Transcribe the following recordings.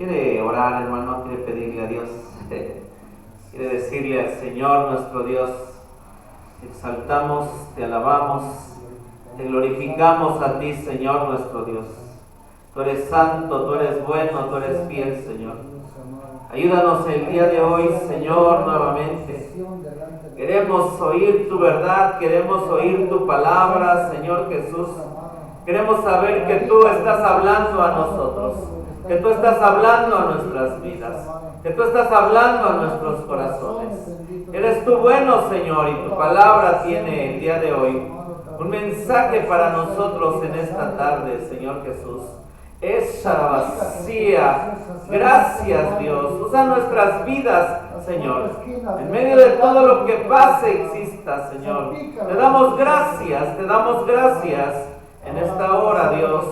Quiere orar, hermano, quiere pedirle a Dios, quiere decirle al Señor nuestro Dios: te exaltamos, te alabamos, te glorificamos a ti, Señor nuestro Dios. Tú eres santo, tú eres bueno, tú eres fiel, Señor. Ayúdanos el día de hoy, Señor, nuevamente. Queremos oír tu verdad, queremos oír tu palabra, Señor Jesús. Queremos saber que tú estás hablando a nosotros, que tú estás hablando a nuestras vidas, que tú estás hablando a nuestros corazones. Eres tú bueno, Señor, y tu palabra tiene el día de hoy un mensaje para nosotros en esta tarde, Señor Jesús. Esa vacía, gracias Dios, usa nuestras vidas, Señor, en medio de todo lo que pase, exista, Señor. Te damos gracias en esta hora, Dios.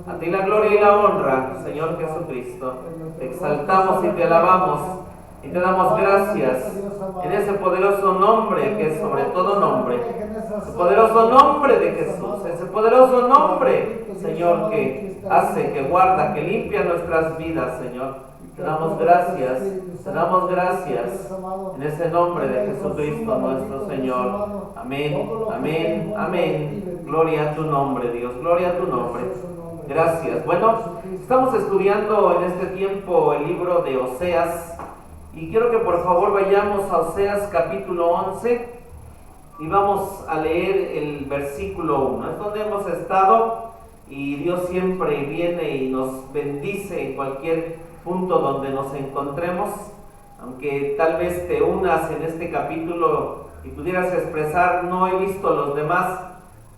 A ti la gloria y la honra, Señor Jesucristo. Te exaltamos y te alabamos y te damos gracias en ese poderoso nombre que es sobre todo nombre, ese poderoso nombre de Jesús, ese poderoso nombre, Señor, que hace, que guarda, que limpia nuestras vidas, Señor. Te damos gracias en ese nombre de Jesucristo nuestro Señor. Amén, amén, amén. Gloria a tu nombre, Dios, gloria a tu nombre. Gracias. Bueno, estamos estudiando en este tiempo el libro de Oseas y quiero que por favor vayamos a Oseas capítulo 11 y vamos a leer el versículo 1. Es donde hemos estado y Dios siempre viene y nos bendice en cualquier punto donde nos encontremos, aunque tal vez te unas en este capítulo y pudieras expresar: no he visto los demás.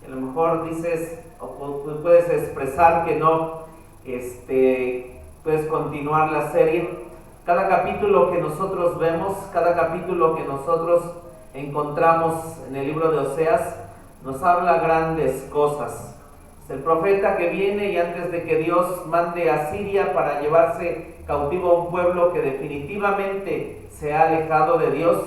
A lo mejor dices o puedes expresar que no puedes continuar la serie. Cada capítulo que nosotros vemos, cada capítulo que nosotros encontramos en el libro de Oseas nos habla grandes cosas. Es el profeta que viene y antes de que Dios mande a Siria para llevarse cautivo a un pueblo que definitivamente se ha alejado de Dios,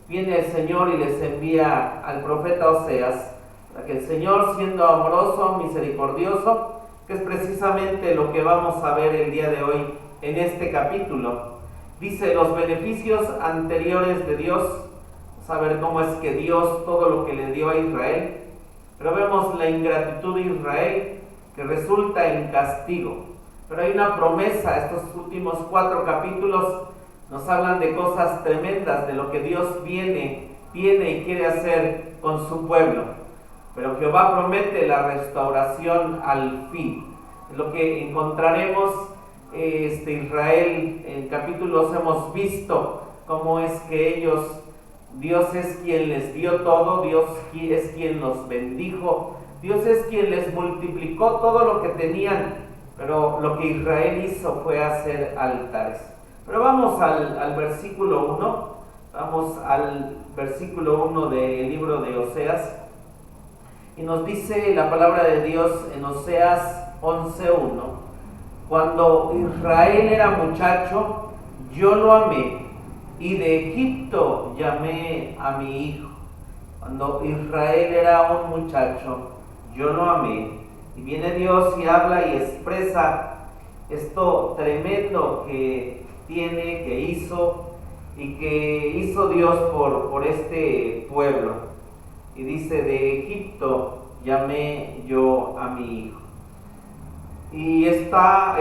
viene el Señor y les envía al profeta Oseas para que el Señor, siendo amoroso, misericordioso, que es precisamente lo que vamos a ver el día de hoy en este capítulo, dice los beneficios anteriores de Dios. Vamos a ver cómo es que Dios, todo lo que le dio a Israel, pero vemos la ingratitud de Israel que resulta en castigo. Pero hay una promesa. Estos últimos 4 capítulos nos hablan de cosas tremendas, de lo que Dios viene y quiere hacer con su pueblo. Pero Jehová promete la restauración al fin. Es lo que encontraremos. Israel, en capítulos hemos visto cómo es que Dios es quien les dio todo, Dios es quien los bendijo, Dios es quien les multiplicó todo lo que tenían, pero lo que Israel hizo fue hacer altares. Pero vamos al versículo 1, vamos al versículo 1 del libro de Oseas, y nos dice la palabra de Dios en Oseas 11:1: cuando Israel era muchacho, yo lo amé, y de Egipto llamé a mi hijo. Cuando Israel era un muchacho, yo lo amé. Y viene Dios y habla y expresa esto tremendo que tiene, que hizo y que hizo Dios por este pueblo. Y dice: de Egipto llamé yo a mi hijo. Y esta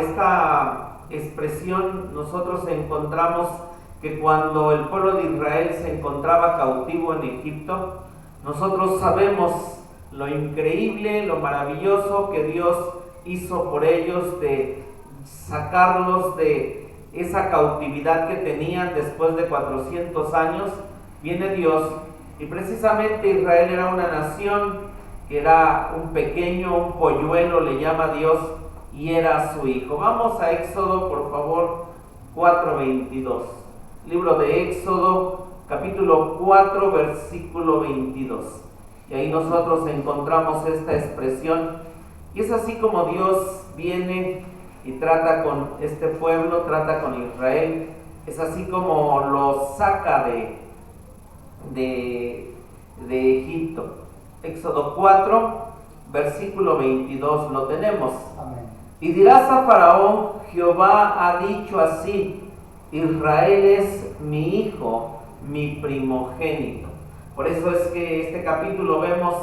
expresión nosotros encontramos que cuando el pueblo de Israel se encontraba cautivo en Egipto, nosotros sabemos lo increíble, lo maravilloso que Dios hizo por ellos de sacarlos de esa cautividad que tenían después de 400 años. Viene Dios y precisamente Israel era una nación que era un pequeño, un polluelo, le llama Dios, y era su hijo. Vamos a Éxodo, por favor, 4:22. Libro de Éxodo, capítulo 4, versículo 22. Y ahí nosotros encontramos esta expresión. Y es así como Dios viene y trata con este pueblo, trata con Israel. Es así como lo saca de Egipto. Éxodo 4, versículo 22, lo tenemos. Amén. Y dirás a Faraón, Jehová ha dicho así, Israel es mi hijo, mi primogénito. Por eso es que este capítulo vemos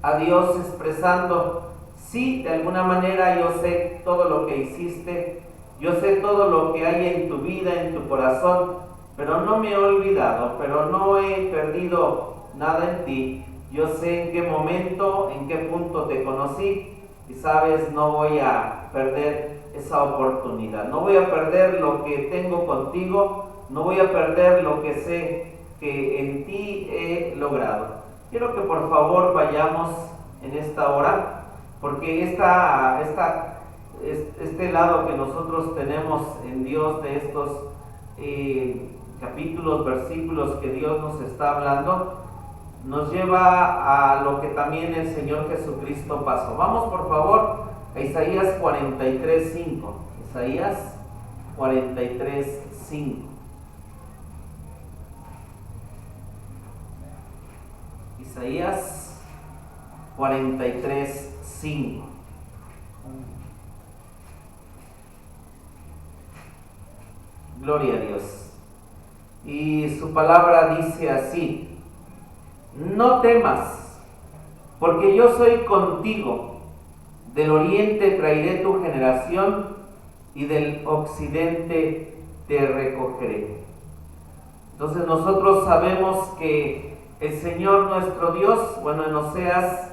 a Dios expresando, sí, de alguna manera yo sé todo lo que hiciste, yo sé todo lo que hay en tu vida, en tu corazón, pero no me he olvidado, pero no he perdido nada en ti. Yo sé en qué momento, en qué punto te conocí y sabes, no voy a perder esa oportunidad. No voy a perder lo que tengo contigo, no voy a perder lo que sé que en ti he logrado. Quiero que por favor vayamos en esta hora, porque este lado que nosotros tenemos en Dios de estos capítulos, versículos que Dios nos está hablando, nos lleva a lo que también el Señor Jesucristo pasó. Vamos por favor a Isaías 43:5. Isaías 43:5. Isaías 43:5. Gloria a Dios. Y su palabra dice así: no temas, porque yo soy contigo. Del oriente traeré tu generación y del occidente te recogeré. Entonces nosotros sabemos que el Señor nuestro Dios, bueno, en Oseas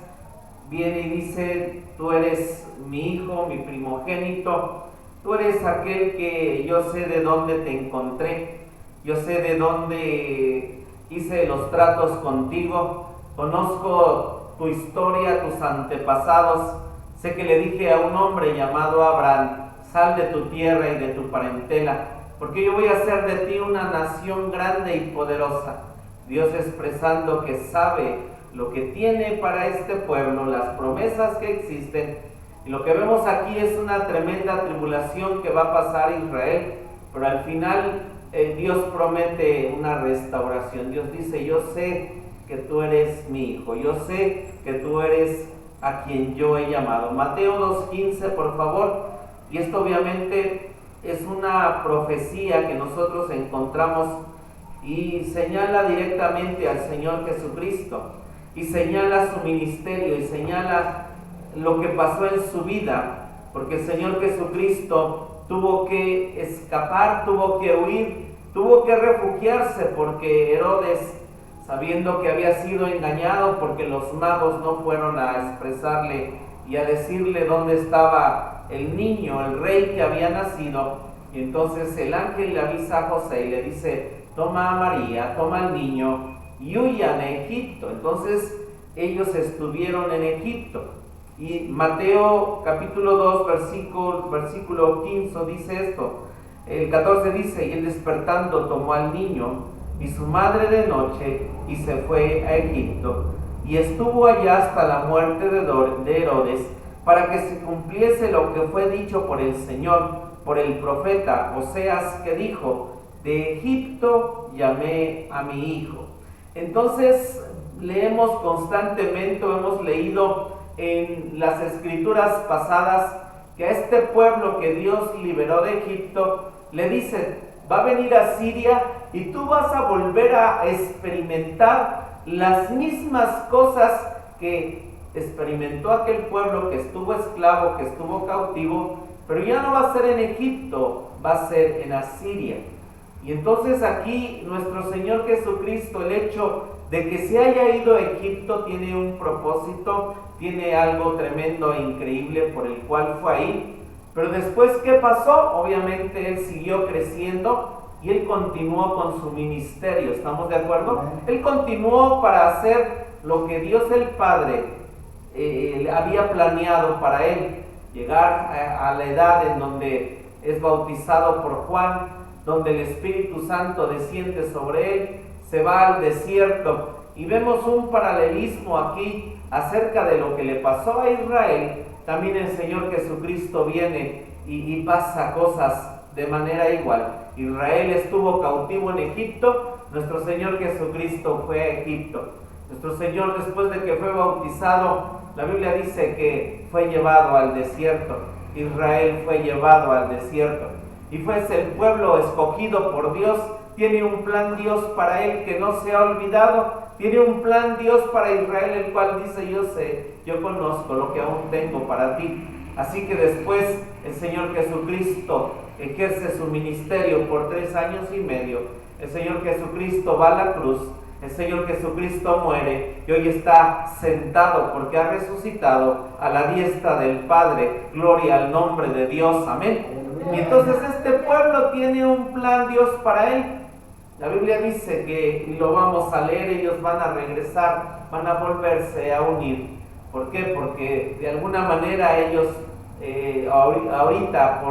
viene y dice, tú eres mi hijo, mi primogénito, tú eres aquel que yo sé de dónde te encontré, yo sé de dónde hice los tratos contigo, conozco tu historia, tus antepasados. Sé que le dije a un hombre llamado Abraham, sal de tu tierra y de tu parentela, porque yo voy a hacer de ti una nación grande y poderosa. Dios expresando que sabe lo que tiene para este pueblo, las promesas que existen. Y lo que vemos aquí es una tremenda tribulación que va a pasar Israel, pero al final Dios promete una restauración. Dios dice, yo sé que tú eres mi hijo, yo sé que tú eres a quien yo he llamado. Mateo 2:15, por favor. Y esto obviamente es una profecía que nosotros encontramos y señala directamente al Señor Jesucristo, y señala su ministerio, y señala lo que pasó en su vida, porque el Señor Jesucristo tuvo que escapar, tuvo que huir, tuvo que refugiarse, porque Herodes, sabiendo que había sido engañado, porque los magos no fueron a expresarle y a decirle dónde estaba el niño, el rey que había nacido, y entonces el ángel le avisa a José y le dice, toma a María, toma al niño y huyan a Egipto. Entonces ellos estuvieron en Egipto. Y Mateo capítulo 2 versículo 15 dice esto, el 14 dice, y él despertando tomó al niño y su madre de noche y se fue a Egipto, y estuvo allá hasta la muerte de Herodes, para que se cumpliese lo que fue dicho por el Señor, por el profeta Oseas, que dijo, de Egipto llamé a mi hijo. Entonces leemos constantemente, hemos leído en las escrituras pasadas, que a este pueblo que Dios liberó de Egipto, le dice, va a venir a Siria y tú vas a volver a experimentar las mismas cosas que experimentó aquel pueblo que estuvo esclavo, que estuvo cautivo, pero ya no va a ser en Egipto, va a ser en Asiria. Y entonces aquí nuestro Señor Jesucristo, el hecho de que se haya ido a Egipto tiene un propósito, tiene algo tremendo e increíble por el cual fue ahí. Pero después, ¿qué pasó? Obviamente Él siguió creciendo y Él continuó con su ministerio, ¿estamos de acuerdo? Él continuó para hacer lo que Dios el Padre había planeado para Él, llegar a la edad en donde es bautizado por Juan, donde el Espíritu Santo desciende sobre Él, se va al desierto, y vemos un paralelismo aquí acerca de lo que le pasó a Israel. También el Señor Jesucristo viene y pasa cosas de manera igual. Israel estuvo cautivo en Egipto, nuestro Señor Jesucristo fue a Egipto. Nuestro Señor, después de que fue bautizado, la Biblia dice que fue llevado al desierto. Israel fue llevado al desierto. Y fue el pueblo escogido por Dios. Tiene un plan Dios para él que no se ha olvidado. Tiene un plan Dios para Israel, el cual dice: yo sé, yo conozco lo que aún tengo para ti. Así que después el Señor Jesucristo ejerce su ministerio por 3 años y medio. El Señor Jesucristo va a la cruz. El Señor Jesucristo muere y hoy está sentado porque ha resucitado a la diestra del Padre. Gloria al nombre de Dios. Amén. Y entonces este pueblo tiene un plan Dios para él. La Biblia dice que, y lo vamos a leer, ellos van a regresar, van a volverse a unir. ¿Por qué? Porque de alguna manera ellos, ahorita,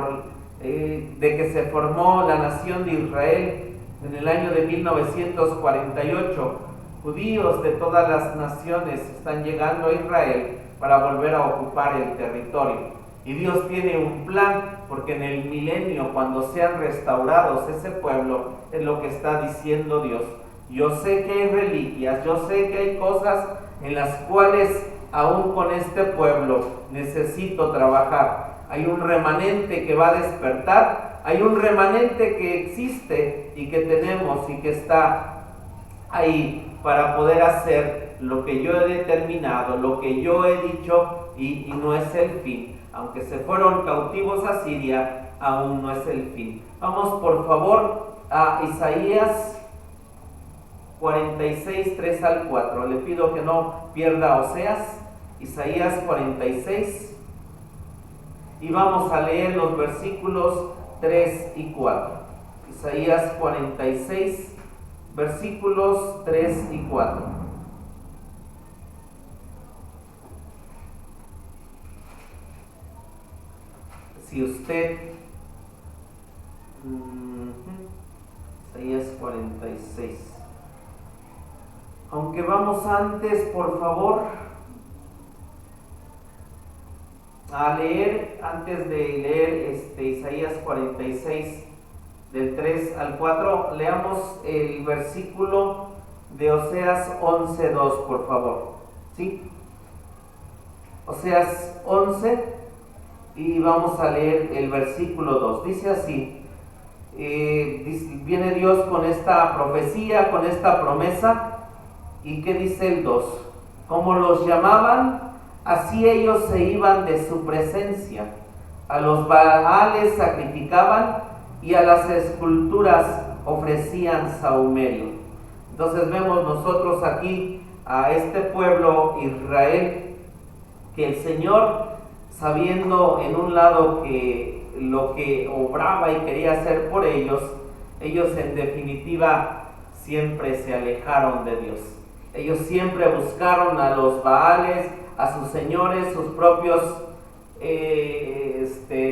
de que se formó la nación de Israel en el año de 1948, judíos de todas las naciones están llegando a Israel para volver a ocupar el territorio. Y Dios tiene un plan, porque en el milenio, cuando sean restaurados ese pueblo, es lo que está diciendo Dios. Yo sé que hay reliquias, yo sé que hay cosas en las cuales aún con este pueblo necesito trabajar. Hay un remanente que va a despertar, hay un remanente que existe y que tenemos y que está ahí para poder hacer lo que yo he determinado, lo que yo he dicho, y no es el fin. Aunque se fueron cautivos a Siria, aún no es el fin. Vamos por favor a Isaías 46, 3 al 4. Le pido que no pierda Oseas. Isaías 46. Y vamos a leer los versículos 3 y 4. Isaías 46, versículos 3 y 4. Si usted, Isaías 46, aunque vamos antes, por favor, a leer, antes de leer Isaías 46, del 3 al 4, leamos el versículo de Oseas 11:2, por favor, ¿sí? Oseas 11. Y vamos a leer el versículo 2. Dice así, viene Dios con esta profecía, con esta promesa. ¿Y qué dice el 2? Como los llamaban, así ellos se iban de su presencia. A los baales sacrificaban y a las esculturas ofrecían sahumerio. Entonces vemos nosotros aquí a este pueblo Israel, que el Señor, sabiendo en un lado que lo que obraba y quería hacer por ellos en definitiva siempre se alejaron de Dios. Ellos siempre buscaron a los baales, a sus señores, sus propios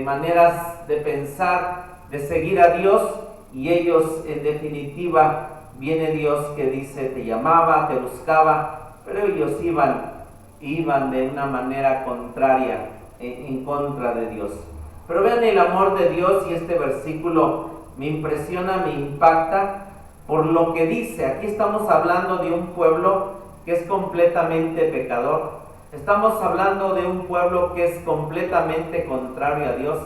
maneras de pensar, de seguir a Dios, y ellos en definitiva, viene Dios que dice: te llamaba, te buscaba, pero ellos iban de una manera contraria, en contra de Dios. Pero vean el amor de Dios, y este versículo me impresiona, me impacta por lo que dice. Aquí estamos hablando de un pueblo que es completamente pecador. Estamos hablando de un pueblo que es completamente contrario a Dios.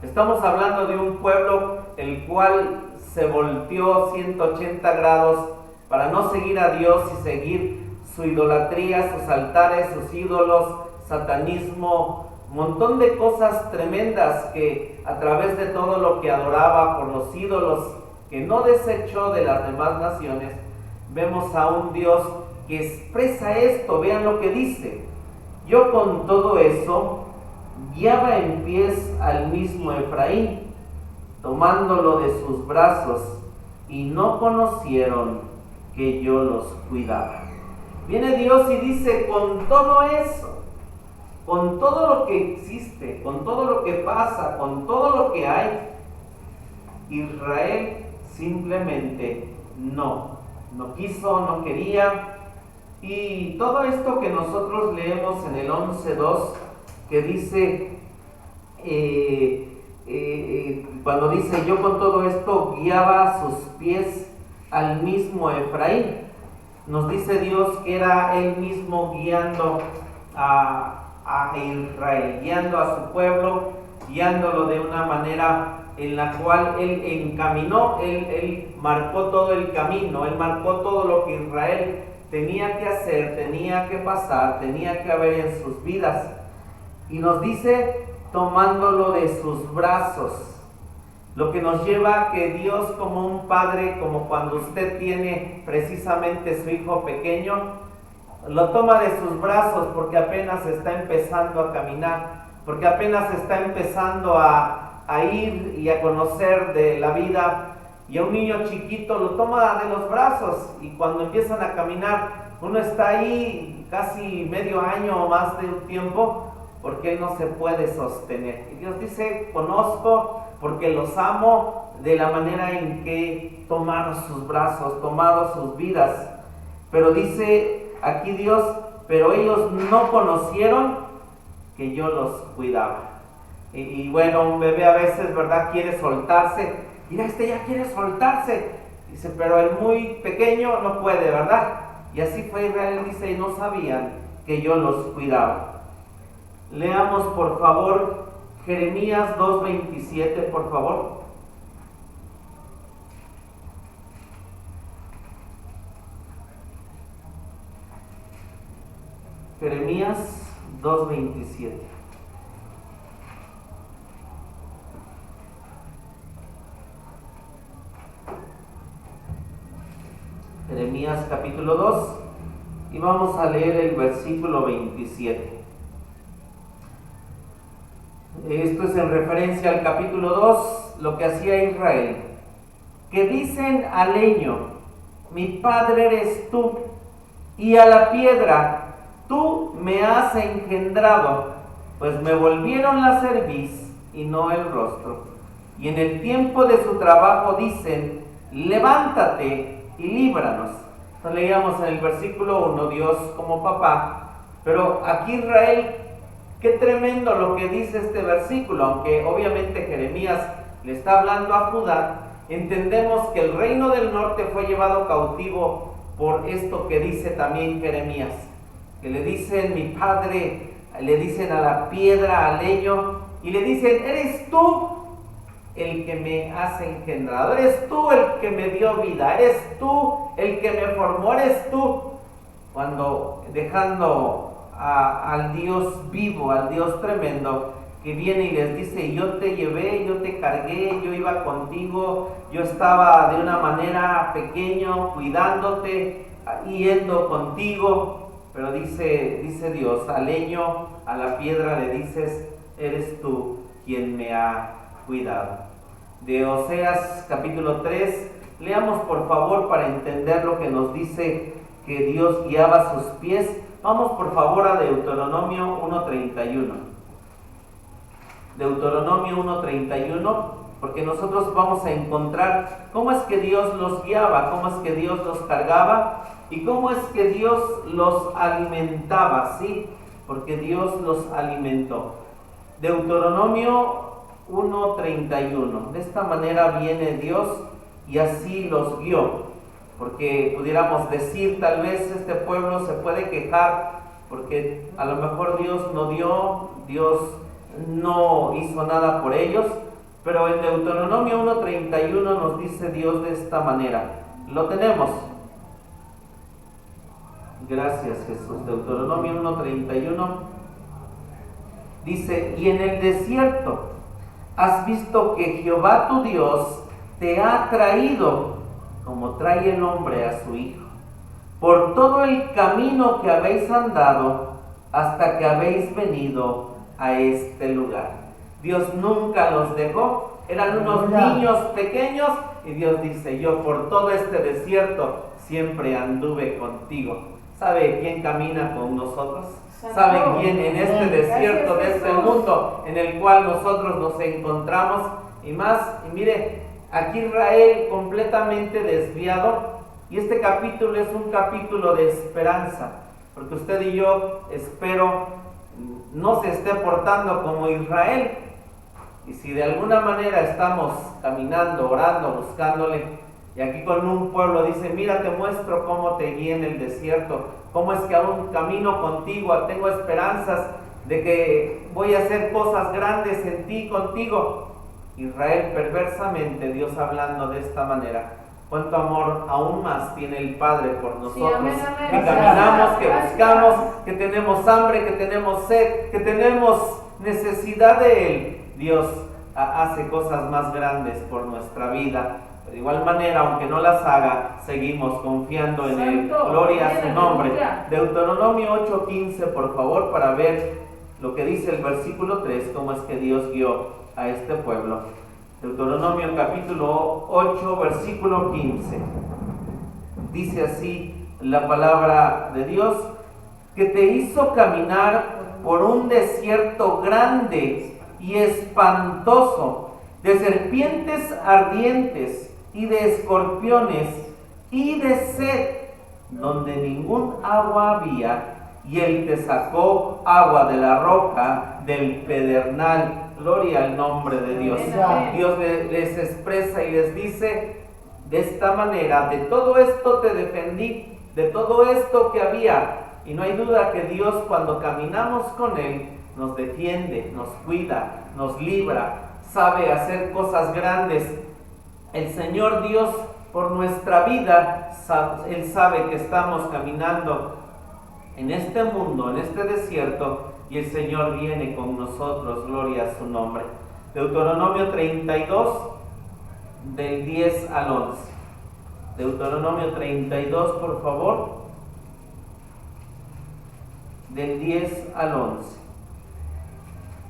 Estamos hablando de un pueblo el cual se volteó 180 grados para no seguir a Dios y seguir su idolatría, sus altares, sus ídolos, satanismo, un montón de cosas tremendas que a través de todo lo que adoraba por los ídolos que no desechó de las demás naciones, vemos a un Dios que expresa esto. Vean lo que dice: yo con todo eso guiaba en pies al mismo Efraín, tomándolo de sus brazos, y no conocieron que yo los cuidaba. Viene Dios y dice: con todo eso, con todo lo que existe, con todo lo que pasa, con todo lo que hay, Israel simplemente no quiso, no quería. Y todo esto que nosotros leemos en el 11:2, que dice, cuando dice: yo con todo esto guiaba sus pies al mismo Efraín, nos dice Dios que era Él mismo guiando a Israel, guiando a su pueblo, guiándolo de una manera en la cual Él encaminó, Él marcó todo el camino, Él marcó todo lo que Israel tenía que hacer, tenía que pasar, tenía que haber en sus vidas. Y nos dice, tomándolo de sus brazos. Lo que nos lleva a que Dios, como un padre, como cuando usted tiene precisamente su hijo pequeño, lo toma de sus brazos porque apenas está empezando a caminar, porque apenas está empezando a ir y a conocer de la vida. Y a un niño chiquito lo toma de los brazos, y cuando empiezan a caminar, uno está ahí casi medio año o más de un tiempo, porque él no se puede sostener. Y Dios dice, conozco porque los amo de la manera en que tomaron sus brazos, tomaron sus vidas. Pero dice aquí Dios, pero ellos no conocieron que yo los cuidaba. Y bueno, un bebé a veces, ¿verdad?, quiere soltarse. Mira, ya quiere soltarse. Dice, pero el muy pequeño no puede, ¿verdad? Y así fue Israel, dice, y no sabían que yo los cuidaba. Leamos, por favor, Jeremías 2:27, por favor. Jeremías 2:27. Jeremías capítulo 2, y vamos a leer el versículo 27. Esto es en referencia al capítulo 2, lo que hacía Israel. Que dicen al leño, mi padre eres tú, y a la piedra, tú me has engendrado, pues me volvieron la cerviz y no el rostro. Y en el tiempo de su trabajo dicen, levántate y líbranos. Entonces leíamos en el versículo 1, Dios como papá, pero aquí Israel, qué tremendo lo que dice este versículo, aunque obviamente Jeremías le está hablando a Judá. Entendemos que el reino del norte fue llevado cautivo por esto que dice también Jeremías, que le dicen mi padre, le dicen a la piedra, al leño, y le dicen, eres tú el que me has engendrado, eres tú el que me dio vida, eres tú el que me formó, eres tú. Cuando dejando al Dios vivo, al Dios tremendo, que viene y les dice, yo te llevé, yo te cargué, yo iba contigo, yo estaba de una manera pequeño, cuidándote, yendo contigo. Pero dice Dios, al leño, a la piedra le dices, eres tú quien me ha cuidado. De Oseas capítulo 3, leamos por favor para entender lo que nos dice que Dios guiaba sus pies. Vamos por favor a Deuteronomio 1:31. Deuteronomio 1:31, porque nosotros vamos a encontrar cómo es que Dios los guiaba, cómo es que Dios los cargaba y cómo es que Dios los alimentaba, ¿sí? Porque Dios los alimentó. Deuteronomio 1:31. De esta manera viene Dios y así los guió. Porque pudiéramos decir, tal vez este pueblo se puede quejar porque a lo mejor Dios no dio, Dios no hizo nada por ellos, pero en Deuteronomio 1:31 nos dice Dios de esta manera. Lo tenemos. Gracias, Jesús. Deuteronomio 1:31 dice, y en el desierto has visto que Jehová tu Dios te ha traído como trae el hombre a su hijo, por todo el camino que habéis andado hasta que habéis venido a este lugar. Dios nunca los dejó, eran unos niños pequeños y Dios dice, yo por todo este desierto siempre anduve contigo. ¿Sabe quién camina con nosotros? ¿Sabe quién en este desierto de este mundo en el cual nosotros nos encontramos? Y más, y mire, aquí Israel completamente desviado, y este capítulo es un capítulo de esperanza, porque usted y yo, espero, no se esté portando como Israel, y si de alguna manera estamos caminando, orando, buscándole, y aquí con un pueblo dice, mira, te muestro cómo te guié en el desierto, cómo es que aún camino contigo, tengo esperanzas, de que voy a hacer cosas grandes en ti, contigo. Israel, perversamente, Dios hablando de esta manera. Cuánto amor aún más tiene el Padre por nosotros, amén, amén. que caminamos, que buscamos, que tenemos hambre, que tenemos sed, que tenemos necesidad de Él. Dios hace cosas más grandes por nuestra vida. De igual manera, aunque no las haga, seguimos confiando en Él. Gloria a su nombre. Deuteronomio 8:15, por favor, para ver lo que dice el versículo 3, cómo es que Dios guió a este pueblo. Deuteronomio capítulo 8, versículo 15. Dice así la palabra de Dios, que te hizo caminar por un desierto grande y espantoso, de serpientes ardientes y de escorpiones y de sed, donde ningún agua había, y Él te sacó agua de la roca del pedernal. Gloria al nombre de Dios. Dios les expresa y les dice de esta manera: de todo esto te defendí, de todo esto que había. Y no hay duda que Dios, cuando caminamos con Él, nos defiende, nos cuida, nos libra, sabe hacer cosas grandes. El Señor Dios, por nuestra vida, Él sabe que estamos caminando en este mundo, en este desierto, y el Señor viene con nosotros. Gloria a su nombre. Deuteronomio 32, del 10 al 11. Deuteronomio 32, por favor, del 10 al 11.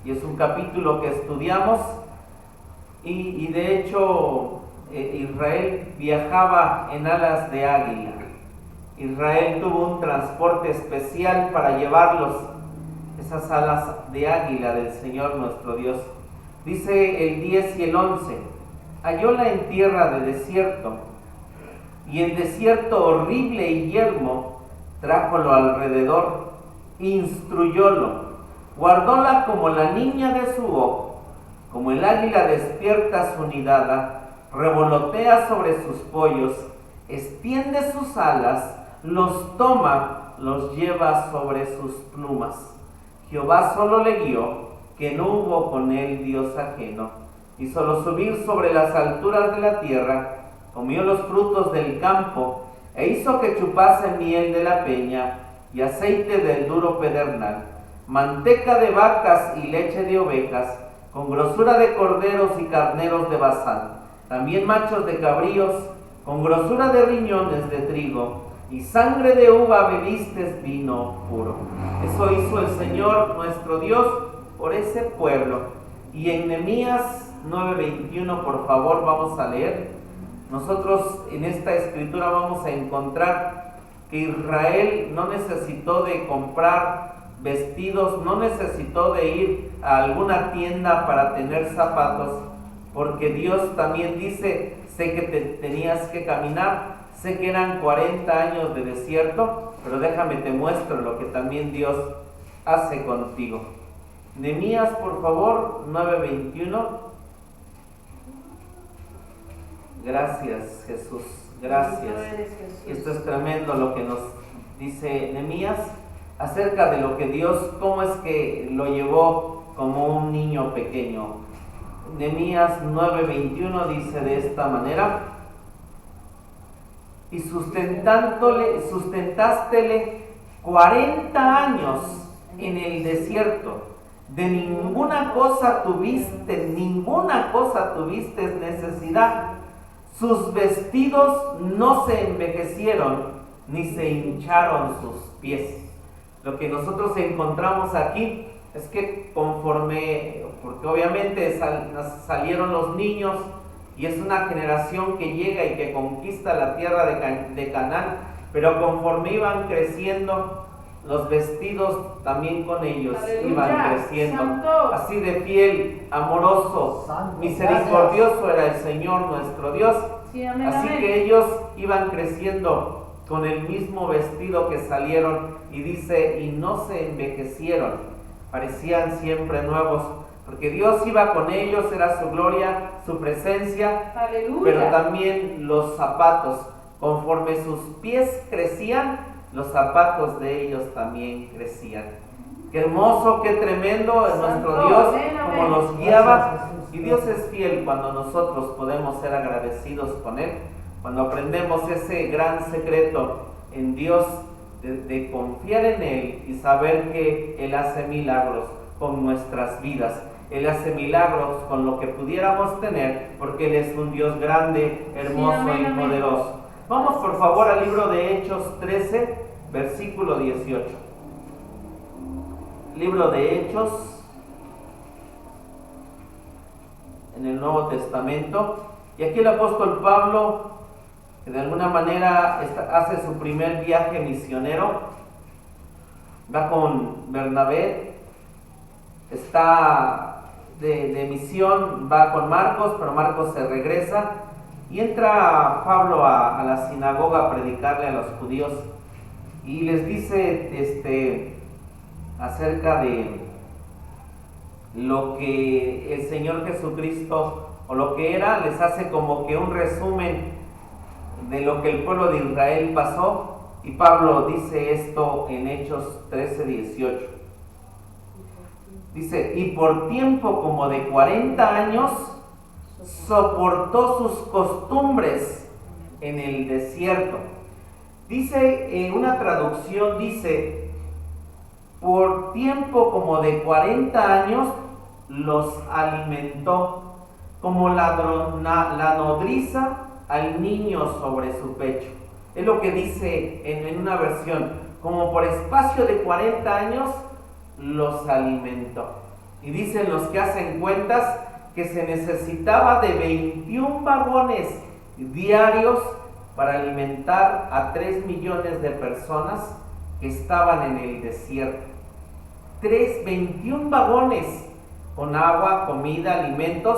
Y es un capítulo que estudiamos, y de hecho Israel viajaba en alas de águila. Israel tuvo un transporte especial para llevarlos, esas alas de águila del Señor nuestro Dios. Dice el 10 y el 11: hallóla en tierra de desierto, y en desierto horrible y yermo, trájolo alrededor, instruyólo, guardóla como la niña de su ojo, como el águila despierta su nidada, revolotea sobre sus pollos, extiende sus alas, los toma, los lleva sobre sus plumas. Jehová solo le guió, que no hubo con él Dios ajeno. Hízolo subir sobre las alturas de la tierra, comió los frutos del campo, e hizo que chupase miel de la peña y aceite del duro pedernal, manteca de vacas y leche de ovejas, con grosura de corderos y carneros de Basán, también machos de cabríos, con grosura de riñones de trigo, y sangre de uva bebistes vino puro. Eso hizo el Señor nuestro Dios por ese pueblo. Y en Nehemías 9:21, por favor, vamos a leer. Nosotros en esta escritura vamos a encontrar que Israel no necesitó de comprar vestidos, no necesitó de ir a alguna tienda para tener zapatos, porque Dios también dice: sé que tenías que caminar, sé que eran 40 años de desierto, pero déjame te muestro lo que también Dios hace contigo. Nehemías, por favor, 9:21. Gracias, Jesús, gracias. Esto es tremendo lo que nos dice Nehemías acerca de lo que Dios, cómo es que lo llevó como un niño pequeño. Nehemías 9:21 dice de esta manera: y sustentástele 40 años en el desierto, de ninguna cosa tuviste necesidad. Sus vestidos no se envejecieron, ni se hincharon sus pies. Lo que nosotros encontramos aquí es que porque obviamente salieron los niños, y es una generación que llega y que conquista la tierra de Canaán, pero conforme iban creciendo, los vestidos también con ellos. Aleluya, iban creciendo. Santo. Así de fiel, amoroso, Santo, misericordioso era el Señor nuestro Dios. Sí, amén, así amén. Que ellos iban creciendo con el mismo vestido que salieron, y dice: y no se envejecieron, parecían siempre nuevos, porque Dios iba con ellos, era su gloria, su presencia. Aleluya. Pero también los zapatos, conforme sus pies crecían, los zapatos de ellos también crecían. Qué hermoso, qué tremendo es nuestro Santo, Dios, amén, como amén. nos guiaba. Gracias, Jesús. Y Dios es fiel cuando nosotros podemos ser agradecidos con Él, cuando aprendemos ese gran secreto en Dios, de confiar en Él y saber que Él hace milagros con nuestras vidas. Él hace milagros con lo que pudiéramos tener, porque Él es un Dios grande, hermoso, Sí, amén, y amén. poderoso. Vamos por favor al libro de Hechos 13, versículo 18. Libro de Hechos, en el Nuevo Testamento. Y aquí el apóstol Pablo, que de alguna manera hace su primer viaje misionero, va con Bernabé, está de misión, va con Marcos, pero Marcos se regresa y entra Pablo a la sinagoga a predicarle a los judíos y les dice acerca de lo que el Señor Jesucristo, o lo que era, les hace como que un resumen de lo que el pueblo de Israel pasó, y Pablo dice esto en Hechos 13, 18. Dice, y por tiempo como de 40 años soportó sus costumbres en el desierto. Dice, en una traducción dice, por tiempo como de 40 años los alimentó, como la nodriza al niño sobre su pecho. Es lo que dice en una versión, como por espacio de 40 años los alimentó. Y dicen los que hacen cuentas que se necesitaba de 21 vagones diarios para alimentar a 3 millones de personas que estaban en el desierto. 21 vagones con agua, comida, alimentos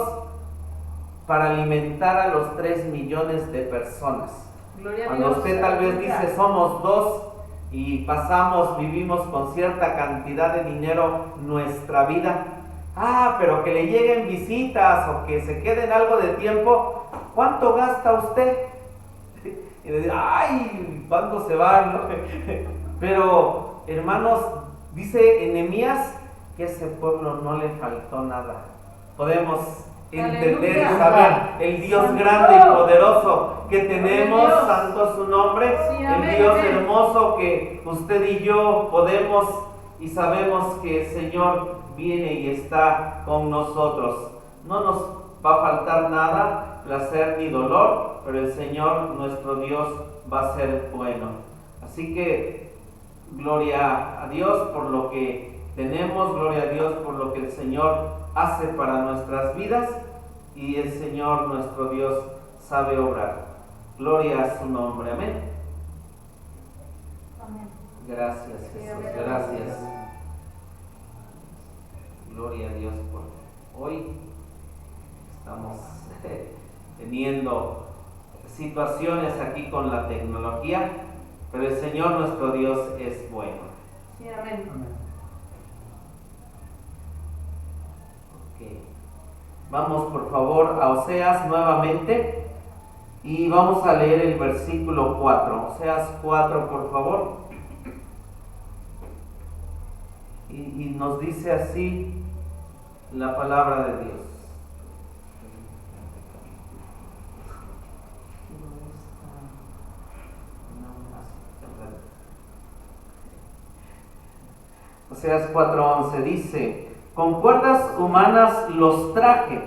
para alimentar a los 3 millones de personas. Gloria a Cuando Dios. usted tal vez dice somos 2 y vivimos con cierta cantidad de dinero nuestra vida, pero que le lleguen visitas o que se queden algo de tiempo, ¿cuánto gasta usted? Y le dice, ¿cuánto se va? ¿No? Pero, hermanos, dice Nehemías que a ese pueblo no le faltó nada. Podemos entender y Aleluya. saber el Dios Santo. grande y poderoso que tenemos, Gloria a Dios. santo su nombre, Sí, el amén, Dios amén. hermoso que usted y yo podemos y sabemos que el Señor viene y está con nosotros. No nos va a faltar nada, placer ni dolor, pero el Señor, nuestro Dios, va a ser bueno. Así que gloria a Dios por lo que tenemos, gloria a Dios por lo que el Señor hace para nuestras vidas, y el Señor, nuestro Dios, sabe obrar. Gloria a su nombre, amén. Amén. Gracias, Jesús, gracias. Gloria a Dios por hoy. Estamos teniendo situaciones aquí con la tecnología, pero el Señor nuestro Dios es bueno. Sí, amén. Amén. Ok. Vamos por favor a Oseas nuevamente y vamos a leer el versículo 4. Oseas 4, por favor. Y nos dice así la palabra de Dios. Oseas 4:11 dice, con cuerdas humanas los traje,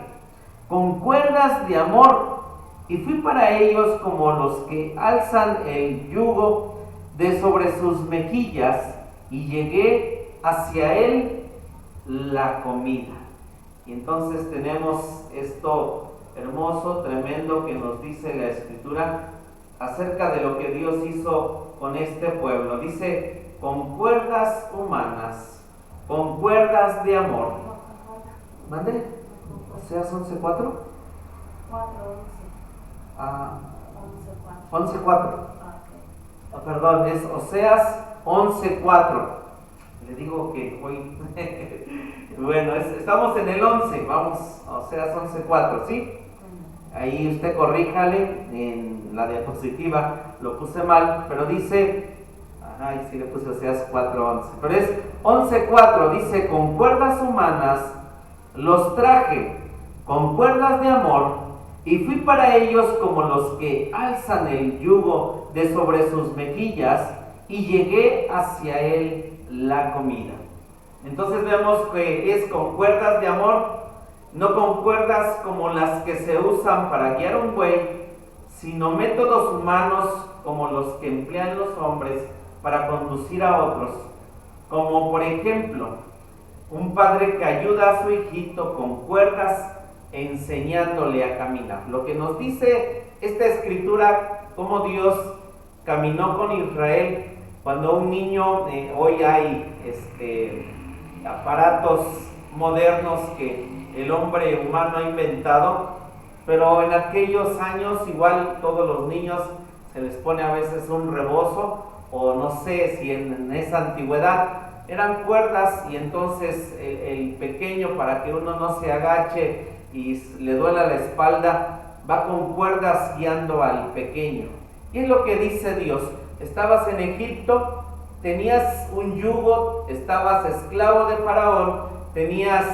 con cuerdas de amor, y fui para ellos como los que alzan el yugo de sobre sus mejillas, y llegué hacia él la comida. Y entonces tenemos esto hermoso, tremendo, que nos dice la Escritura acerca de lo que Dios hizo con este pueblo. Dice, con cuerdas humanas, con cuerdas de amor. ¿Mande? ¿Oseas 11:4? 4:11. Ah, 11:4. 11:4. Perdón, es Oseas 11:4. Le digo que hoy... bueno, estamos en el 11, vamos a Oseas 11:4, ¿sí? Ahí usted corríjale, en la diapositiva lo puse mal, pero dice Ay, sí le puse Oseas 4:11. Pero es 11:4. Dice, con cuerdas humanas los traje, con cuerdas de amor, y fui para ellos como los que alzan el yugo de sobre sus mejillas, y llegué hacia él la comida. Entonces vemos que es con cuerdas de amor, no con cuerdas como las que se usan para guiar un buey, sino métodos humanos como los que emplean los hombres para conducir a otros, como por ejemplo un padre que ayuda a su hijito con cuerdas enseñándole a caminar. Lo que nos dice esta escritura, cómo Dios caminó con Israel cuando un niño, hoy hay aparatos modernos que el hombre humano ha inventado, pero en aquellos años igual todos los niños se les pone a veces un rebozo, o no sé si en esa antigüedad eran cuerdas, y entonces el pequeño, para que uno no se agache y le duela la espalda, va con cuerdas guiando al pequeño. Y es lo que dice Dios: estabas en Egipto, tenías un yugo, estabas esclavo de Faraón, tenías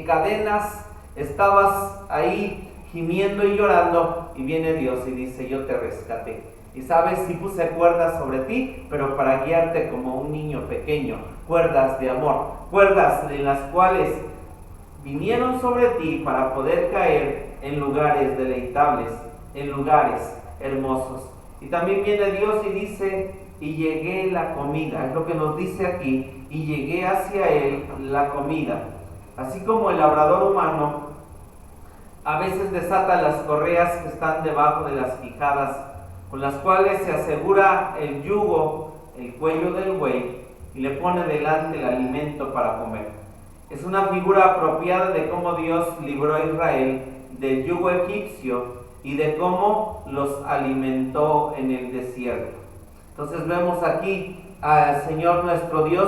cadenas, estabas ahí gimiendo y llorando, y viene Dios y dice: yo te rescaté. Y sabes, sí puse cuerdas sobre ti, pero para guiarte como un niño pequeño, cuerdas de amor, cuerdas en las cuales vinieron sobre ti para poder caer en lugares deleitables, en lugares hermosos. Y también viene Dios y dice: y llegué la comida, es lo que nos dice aquí, y llegué hacia él la comida. Así como el labrador humano a veces desata las correas que están debajo de las quijadas, con las cuales se asegura el yugo, el cuello del buey, y le pone delante el alimento para comer. Es una figura apropiada de cómo Dios libró a Israel del yugo egipcio y de cómo los alimentó en el desierto. Entonces vemos aquí al Señor nuestro Dios,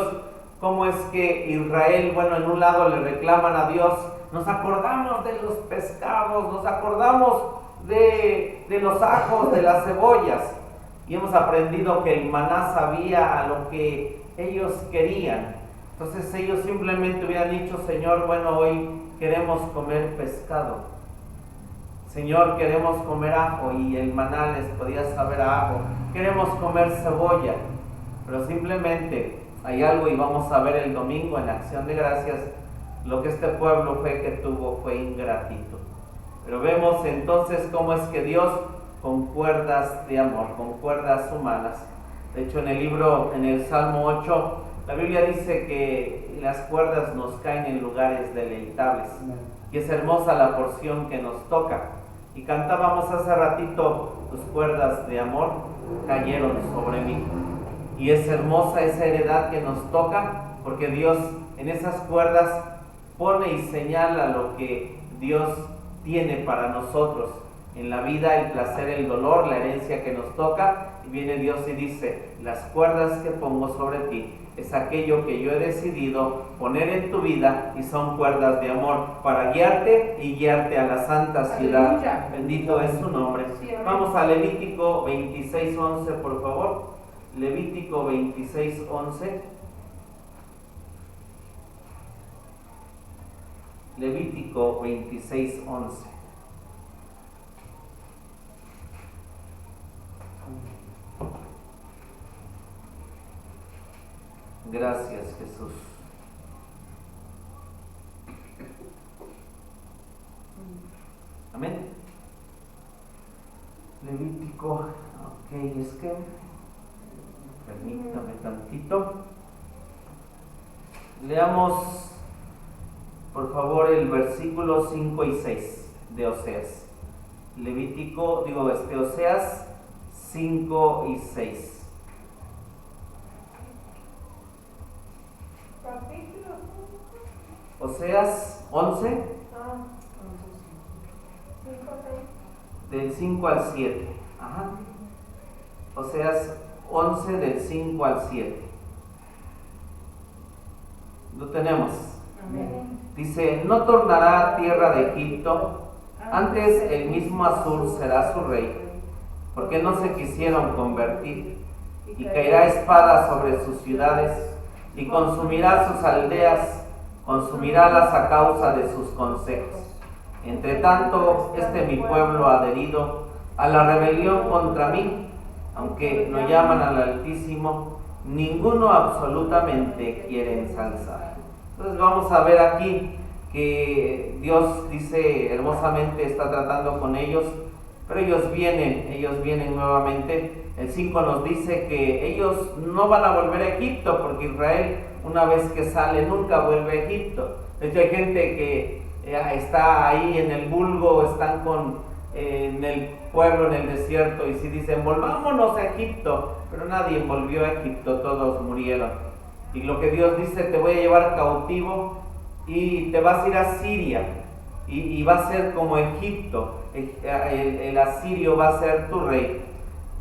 cómo es que Israel, en un lado le reclaman a Dios: nos acordamos de los pescados, nos acordamos de los ajos, de las cebollas, y hemos aprendido que el maná sabía a lo que ellos querían. Entonces ellos simplemente hubieran dicho: Señor, hoy queremos comer pescado, Señor, queremos comer ajo, y el maná les podía saber a ajo, queremos comer cebolla. Pero simplemente hay algo, y vamos a ver el domingo en Acción de Gracias, lo que este pueblo fue ingratitud. Pero vemos entonces cómo es que Dios, con cuerdas de amor, con cuerdas humanas. De hecho, en el Salmo 8, la Biblia dice que las cuerdas nos caen en lugares deleitables. Y es hermosa la porción que nos toca. Y cantábamos hace ratito: tus cuerdas de amor cayeron sobre mí. Y es hermosa esa heredad que nos toca, porque Dios en esas cuerdas pone y señala lo que Dios tiene para nosotros en la vida, el placer, el dolor, la herencia que nos toca. Y viene Dios y dice: las cuerdas que pongo sobre ti es aquello que yo he decidido poner en tu vida, y son cuerdas de amor para guiarte y guiarte a la santa ciudad. Aleluya. Bendito es su nombre. Sí, amén. Vamos a Levítico 26:11, por favor. Levítico 26:11. Levítico 26:11. Gracias, Jesús. Amén. Levítico, ok, es que permítame tantito. Leamos, por favor, el versículo 5 y 6 de Oseas. Oseas 5 y 6. Oseas 11, del 5 al 7. Ajá. Oseas 11, del 5 al 7. Lo tenemos. Amén. Dice: no tornará a tierra de Egipto, antes el mismo Asur será su rey, porque no se quisieron convertir, y caerá espada sobre sus ciudades, y consumirá sus aldeas, consumirálas a causa de sus consejos. Entre tanto, mi pueblo adherido a la rebelión contra mí, aunque no llaman al Altísimo, ninguno absolutamente quiere ensalzar. Entonces vamos a ver aquí que Dios dice hermosamente, está tratando con ellos, pero ellos vienen nuevamente. El 5 nos dice que ellos no van a volver a Egipto, porque Israel, una vez que sale, nunca vuelve a Egipto. De hecho, hay gente que está ahí en el vulgo, están en el pueblo, en el desierto, y si dicen, volvámonos a Egipto, pero nadie volvió a Egipto, todos murieron. Y lo que Dios dice, te voy a llevar cautivo y te vas a ir a Siria, y va a ser como Egipto, el asirio va a ser tu rey,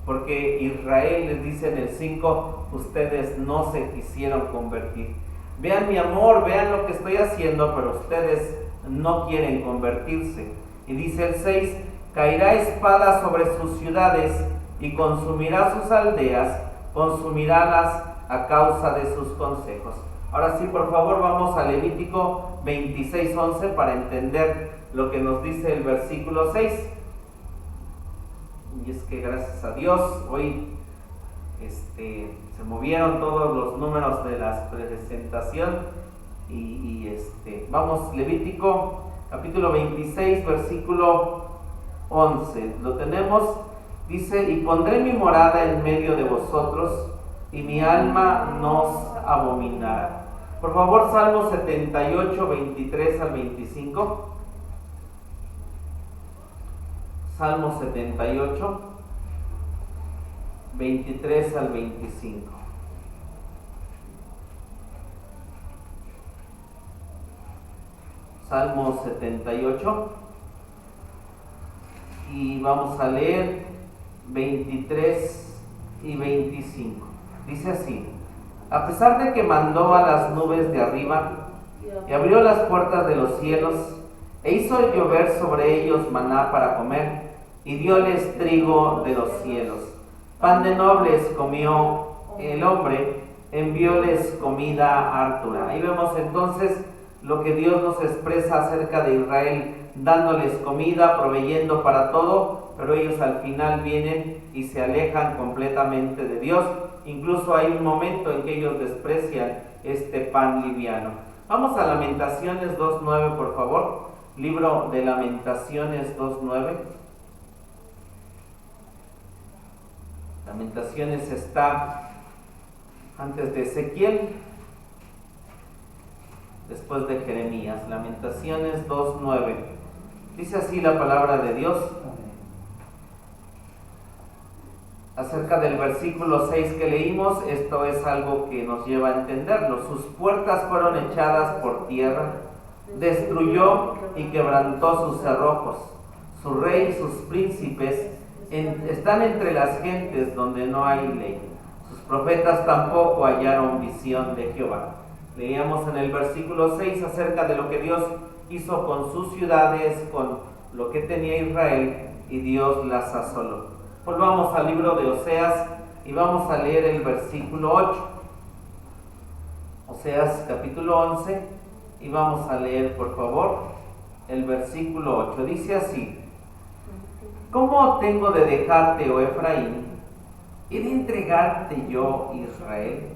porque Israel, les dice en el 5, ustedes no se quisieron convertir. Vean mi amor, vean lo que estoy haciendo, pero ustedes no quieren convertirse. Y dice el 6, caerá espada sobre sus ciudades y consumirá sus aldeas, consumirálas a causa de sus consejos. Ahora sí, por favor, vamos a Levítico 26:11 para entender lo que nos dice el versículo 6. Y es que gracias a Dios hoy se movieron todos los números de la presentación y vamos, Levítico capítulo 26 versículo 11, lo tenemos. Dice, y pondré mi morada en medio de vosotros y mi alma nos abominará. Por favor, Salmo 78, 23 al 25. Salmo 78, 23 al 25. Salmo 78. Y vamos a leer 23 y 25. Dice así: a pesar de que mandó a las nubes de arriba y abrió las puertas de los cielos e hizo llover sobre ellos maná para comer, y dióles trigo de los cielos, pan de nobles comió el hombre, envióles comida hartura. Ahí vemos entonces lo que Dios nos expresa acerca de Israel, dándoles comida, proveyendo para todo, pero ellos al final vienen y se alejan completamente de Dios. Incluso hay un momento en que ellos desprecian este pan liviano. Vamos a Lamentaciones 2:9, por favor. Libro de Lamentaciones 2:9. Lamentaciones está antes de Ezequiel, después de Jeremías. Lamentaciones 2:9. Dice así la palabra de Dios acerca del versículo 6 que leímos. Esto es algo que nos lleva a entenderlo. Sus puertas fueron echadas por tierra, destruyó y quebrantó sus cerrojos. Su rey y sus príncipes están entre las gentes donde no hay ley. Sus profetas tampoco hallaron visión de Jehová. Leíamos en el versículo 6 acerca de lo que Dios hizo con sus ciudades, con lo que tenía Israel, y Dios las asoló. Volvamos al libro de Oseas y vamos a leer el versículo 8. Oseas capítulo 11 y vamos a leer, por favor, el versículo 8. Dice así: ¿cómo tengo de dejarte, oh Efraín? ¿He de entregarte yo, Israel?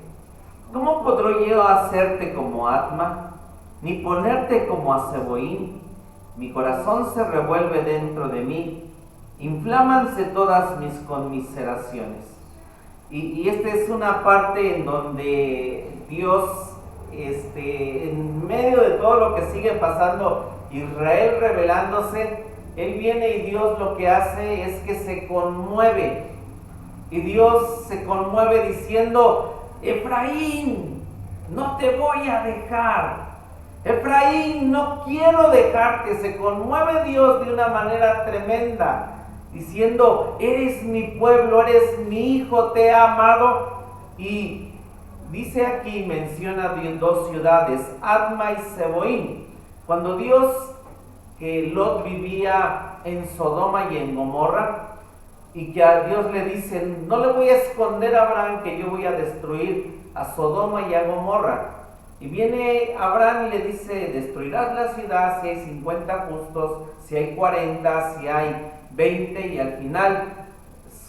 ¿Cómo podré yo hacerte como Atma, ni ponerte como a Seboín? Mi corazón se revuelve dentro de mí, inflámanse todas mis conmiseraciones. Y esta es una parte en donde Dios, en medio de todo lo que sigue pasando, Israel rebelándose, Él viene y Dios lo que hace es que se conmueve. Y Dios se conmueve diciendo: Efraín, no te voy a dejar. Efraín, no quiero dejarte. Se conmueve Dios de una manera tremenda, diciendo: eres mi pueblo, eres mi hijo, te he amado. Y dice aquí, menciona dos ciudades, Adma y Seboín. Cuando Dios, que Lot vivía en Sodoma y en Gomorra, y que a Dios le dicen, no le voy a esconder a Abraham que yo voy a destruir a Sodoma y a Gomorra. Y viene Abraham y le dice, destruirás la ciudad si hay 50 justos, si hay 40, si hay 20, y al final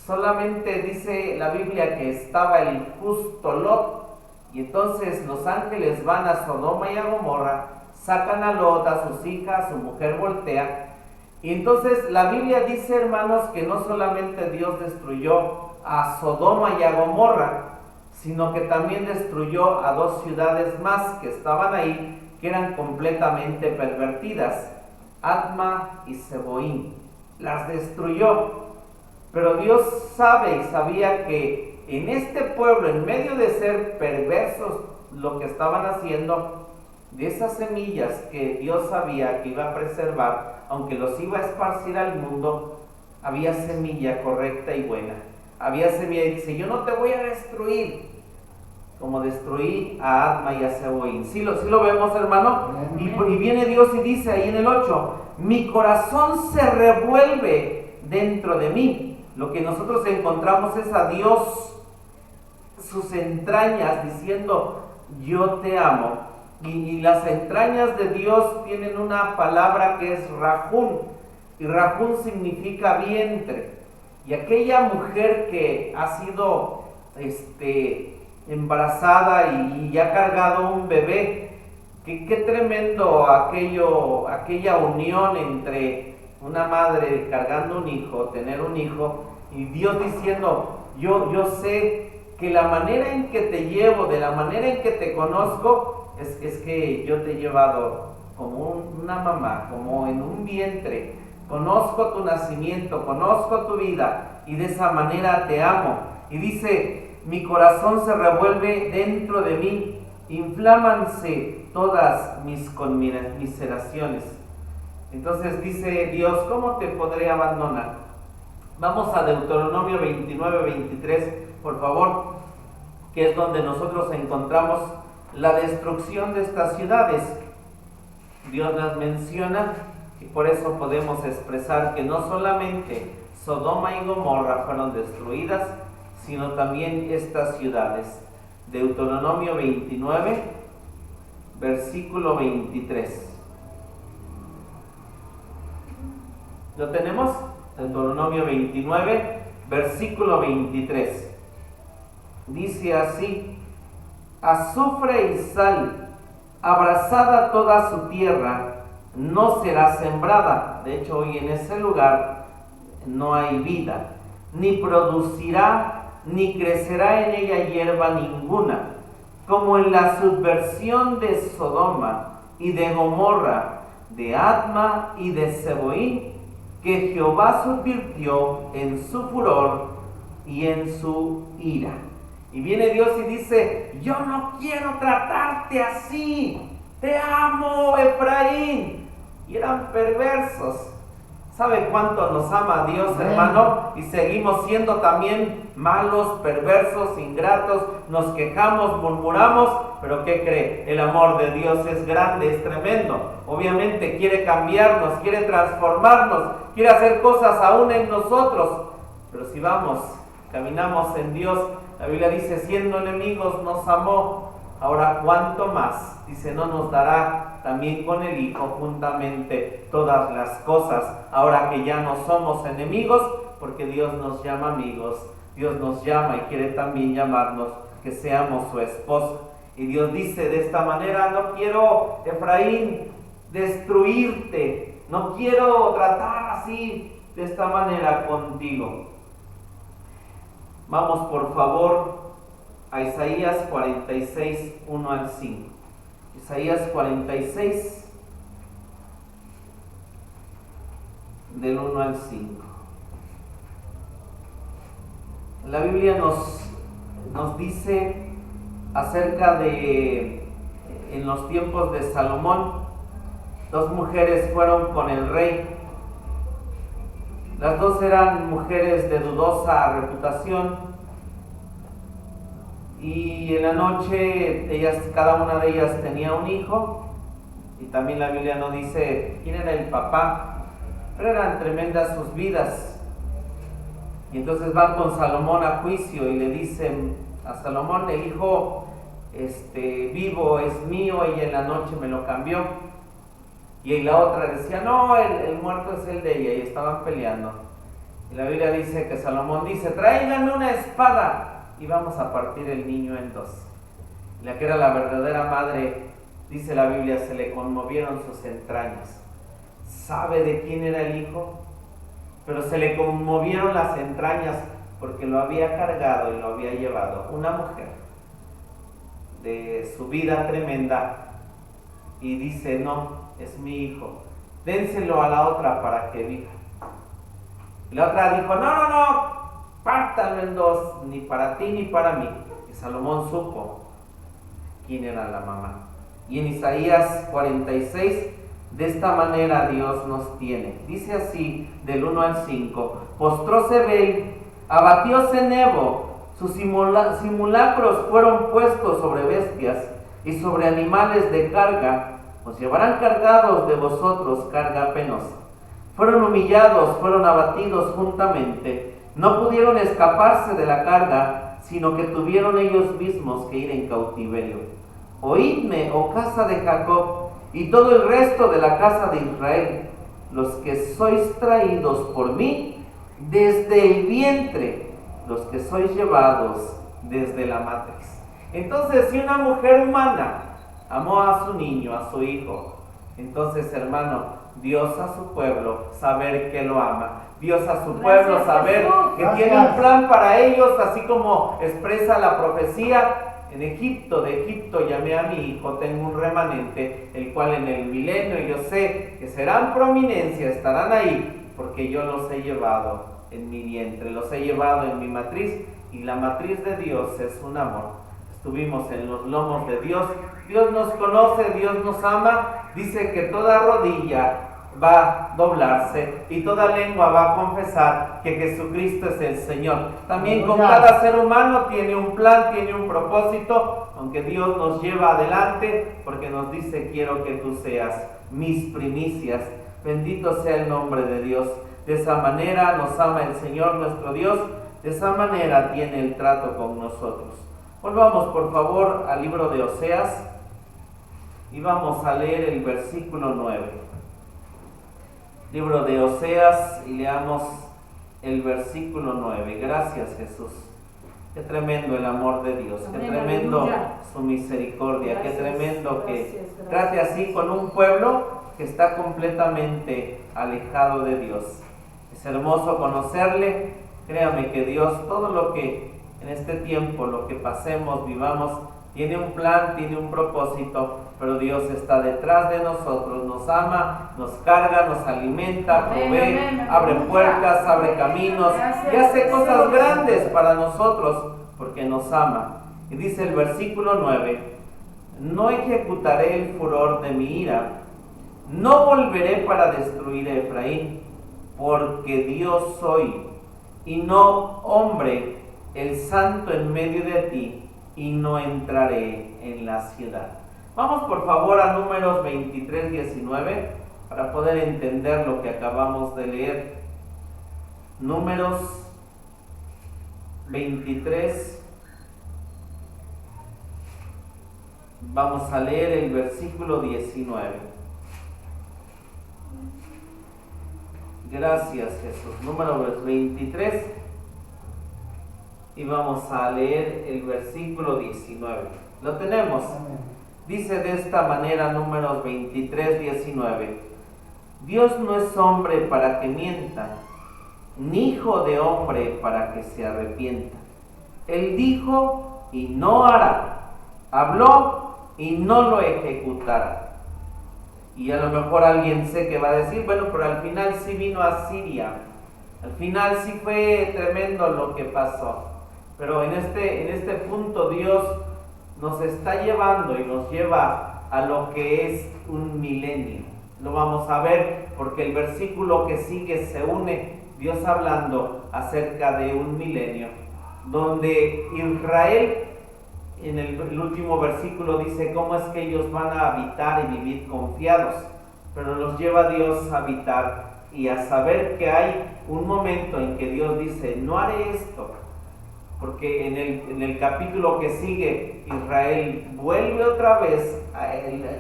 solamente dice la Biblia que estaba el justo Lot, y entonces los ángeles van a Sodoma y a Gomorra, sacan a Lot, a sus hijas, su mujer voltea, y entonces la Biblia dice, hermanos, que no solamente Dios destruyó a Sodoma y a Gomorra, sino que también destruyó a 2 ciudades más que estaban ahí, que eran completamente pervertidas, Adma y Zeboim. Las destruyó, pero Dios sabe y sabía que en este pueblo, en medio de ser perversos lo que estaban haciendo, de esas semillas que Dios sabía que iba a preservar, aunque los iba a esparcir al mundo, había semilla correcta y buena. Había semilla, y dice, yo no te voy a destruir como destruí a Adma y a Zeboim. ¿Sí lo vemos, hermano? Y viene Dios y dice ahí en el 8, mi corazón se revuelve dentro de mí. Lo que nosotros encontramos es a Dios, sus entrañas, diciendo, yo te amo. Y las entrañas de Dios tienen una palabra que es Rajún, y Rajún significa vientre. Y aquella mujer que ha sido embarazada y ha cargado un bebé, qué tremendo aquella unión entre una madre cargando un hijo, tener un hijo, y Dios diciendo, yo sé que la manera en que te llevo, de la manera en que te conozco, es que yo te he llevado como una mamá, como en un vientre. Conozco tu nacimiento, conozco tu vida, y de esa manera te amo. Y dice, mi corazón se revuelve dentro de mí, inflámanse todas mis conmiseraciones. Entonces dice Dios, ¿cómo te podré abandonar? Vamos a Deuteronomio 29, 23, por favor, que es donde nosotros encontramos la destrucción de estas ciudades. Dios las menciona, y por eso podemos expresar que no solamente Sodoma y Gomorra fueron destruidas, sino también estas ciudades. Deuteronomio 29, versículo 23. ¿Lo tenemos? Deuteronomio 29, versículo 23. Dice así, azufre y sal, abrazada toda su tierra, no será sembrada. De hecho, hoy en ese lugar no hay vida, ni producirá, ni crecerá en ella hierba ninguna, como en la subversión de Sodoma y de Gomorra, de Adma y de Zeboim, que Jehová subvirtió en su furor y en su ira. Y viene Dios y dice, yo no quiero tratarte así, te amo, Efraín. Y eran perversos. ¿Sabe cuánto nos ama Dios, hermano? Y seguimos siendo también malos, perversos, ingratos, nos quejamos, murmuramos, pero ¿qué cree? El amor de Dios es grande, es tremendo. Obviamente quiere cambiarnos, quiere transformarnos, quiere hacer cosas aún en nosotros. Pero si caminamos en Dios, la Biblia dice, siendo enemigos nos amó, ahora cuánto más, dice, no nos dará también con el Hijo juntamente todas las cosas, ahora que ya no somos enemigos, porque Dios nos llama amigos, Dios nos llama y quiere también llamarnos que seamos su esposo. Y Dios dice de esta manera, no quiero, Efraín, destruirte, no quiero tratar así, de esta manera contigo. Vamos por favor a Isaías 46, 1 al 5. Isaías 46, del 1 al 5. La Biblia nos dice acerca de, en los tiempos de Salomón, 2 mujeres fueron con el rey. Las 2 eran mujeres de dudosa reputación, y en la noche cada una de ellas tenía un hijo, y también la Biblia no dice quién era el papá, pero eran tremendas sus vidas. Y entonces van con Salomón a juicio y le dicen a Salomón, el hijo vivo es mío y en la noche me lo cambió. Y la otra decía, no, el muerto es el de ella, y estaban peleando. Y la Biblia dice que Salomón dice, tráiganme una espada y vamos a partir el niño en dos. La que era la verdadera madre, dice la Biblia, se le conmovieron sus entrañas. ¿Sabe de quién era el hijo? Pero se le conmovieron las entrañas porque lo había cargado y lo había llevado una mujer de su vida tremenda. Y dice, no, es mi hijo, dénselo a la otra para que viva. Y la otra dijo, no, pártanlo en dos, ni para ti ni para mí. Y Salomón supo quién era la mamá. Y en Isaías 46, de esta manera Dios nos tiene. Dice así, del 1 al 5, postróse Bel, abatióse Nebo, sus simulacros fueron puestos sobre bestias y sobre animales de carga, os llevarán cargados de vosotros carga penosa. Fueron humillados, fueron abatidos juntamente, no pudieron escaparse de la carga, sino que tuvieron ellos mismos que ir en cautiverio. Oídme, oh casa de Jacob, y todo el resto de la casa de Israel, los que sois traídos por mí desde el vientre, los que sois llevados desde la matriz. Entonces, si una mujer humana amó a su niño, a su hijo, entonces, hermano, Dios a su pueblo, saber que lo ama. Dios a su pueblo, saber que tiene un plan para ellos, así como expresa la profecía. En Egipto, de Egipto llamé a mi hijo, tengo un remanente, el cual en el milenio yo sé que serán prominencia, estarán ahí, porque yo los he llevado en mi vientre, los he llevado en mi matriz, y la matriz de Dios es un amor. Estuvimos en los lomos de Dios, Dios nos conoce, Dios nos ama, dice que toda rodilla va a doblarse y toda lengua va a confesar que Jesucristo es el Señor. También con cada ser humano tiene un plan, tiene un propósito, aunque Dios nos lleva adelante porque nos dice, quiero que tú seas mis primicias. Bendito sea el nombre de Dios. De esa manera nos ama el Señor nuestro Dios, de esa manera tiene el trato con nosotros. Volvamos por favor al libro de Oseas y vamos a leer el versículo 9. Libro de Oseas y leamos el versículo 9. Gracias, Jesús. Qué tremendo el amor de Dios, qué tremendo su misericordia, qué tremendo que trate así con un pueblo que está completamente alejado de Dios. Es hermoso conocerle. Créame que Dios, todo lo que en este tiempo, lo que pasemos, vivamos, tiene un plan, tiene un propósito, pero Dios está detrás de nosotros, nos ama, nos carga, nos alimenta, provee, abre puertas, abre caminos y hace cosas grandes para nosotros porque nos ama. Y dice el versículo 9, no ejecutaré el furor de mi ira, no volveré para destruir a Efraín, porque Dios soy y no hombre, el santo en medio de ti, y no entraré en la ciudad. Vamos por favor a Números 23, 19 para poder entender lo que acabamos de leer. Números 23, vamos a leer el versículo 19. Gracias, Jesús. Números 23 y vamos a leer el versículo 19. ¿Lo tenemos? Dice de esta manera Números 23, 19. Dios no es hombre para que mienta, ni hijo de hombre para que se arrepienta. Él dijo y no hará, habló y no lo ejecutará. Y a lo mejor alguien sé que va a decir, bueno, pero al final sí vino a Siria, al final sí fue tremendo lo que pasó. Pero en este punto Dios nos está llevando y nos lleva a lo que es un milenio. Lo vamos a ver porque el versículo que sigue se une, Dios hablando acerca de un milenio, donde Israel, en el último versículo dice cómo es que ellos van a habitar y vivir confiados, pero los lleva Dios a habitar y a saber que hay un momento en que Dios dice, no haré esto, porque en el capítulo que sigue, Israel vuelve otra vez,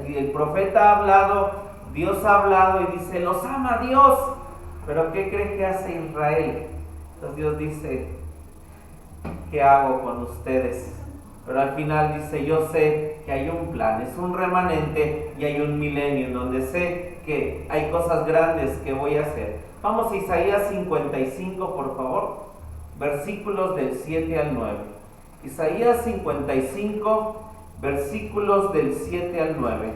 el profeta ha hablado, Dios ha hablado y dice, los ama Dios, pero ¿qué cree que hace Israel? Entonces Dios dice, ¿qué hago con ustedes? Pero al final dice, yo sé que hay un plan, es un remanente y hay un milenio en donde sé que hay cosas grandes que voy a hacer. Vamos a Isaías 55, por favor, versículos del 7 al 9. Isaías 55, versículos del 7 al 9.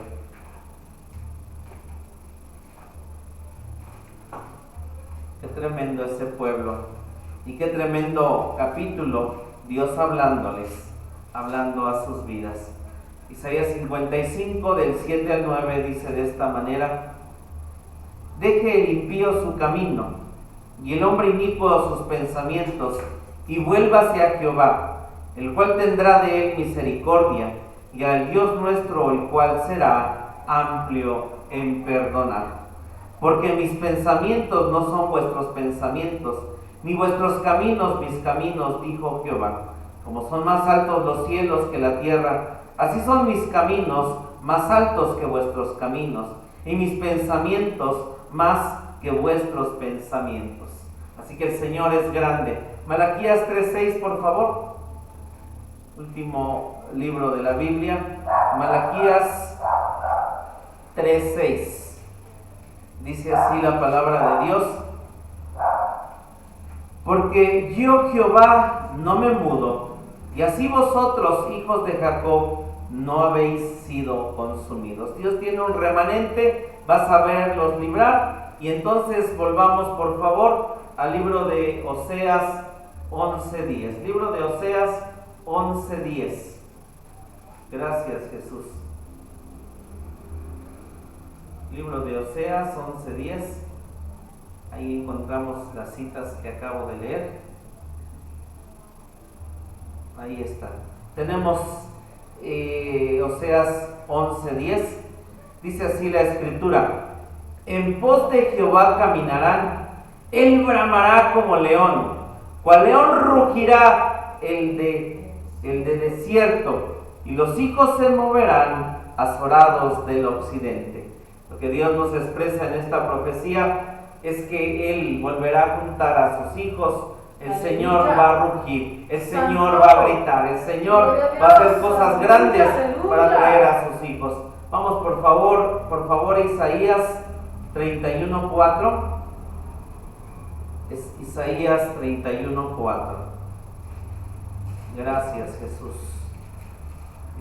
Qué tremendo ese pueblo y qué tremendo capítulo, Dios hablando a sus vidas. Isaías 55 del 7 al 9 dice de esta manera: deje el impío su camino y el hombre inicuo sus pensamientos, y vuélvase a Jehová, el cual tendrá de él misericordia, y al Dios nuestro, el cual será amplio en perdonar. Porque mis pensamientos no son vuestros pensamientos, ni vuestros caminos mis caminos, dijo Jehová. Como son más altos los cielos que la tierra, así son mis caminos más altos que vuestros caminos, y mis pensamientos más que vuestros pensamientos. Así que el Señor es grande. Malaquías 3:6, por favor. Último libro de la Biblia. Malaquías 3:6. Dice así la palabra de Dios: porque yo Jehová no me mudo, y así vosotros, hijos de Jacob, no habéis sido consumidos. Dios tiene un remanente, va a saberlos librar. Y entonces volvamos, por favor, al libro de Oseas 11:10. Libro de Oseas 11:10. Gracias, Jesús. Libro de Oseas 11:10. Ahí encontramos las citas que acabo de leer. Ahí está. Tenemos Oseas 11:10. Dice así la escritura: en pos de Jehová caminarán, él bramará como león, cual león rugirá el de desierto, y los hijos se moverán azorados del occidente. Lo que Dios nos expresa en esta profecía es que Él volverá a juntar a sus hijos. El Señor va a rugir, el Señor va a gritar, el Señor va a hacer cosas grandes para traer a sus hijos. Vamos por favor a Isaías 31:4. Es Isaías 31:4. Gracias, Jesús.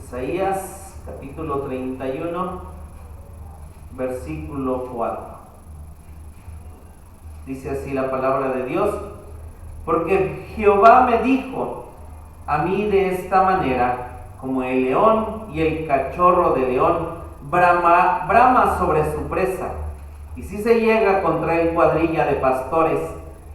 Isaías capítulo 31, versículo 4. Dice así la palabra de Dios: porque Jehová me dijo a mí de esta manera, como el león y el cachorro de león brama sobre su presa, y si se llega contra él cuadrilla de pastores,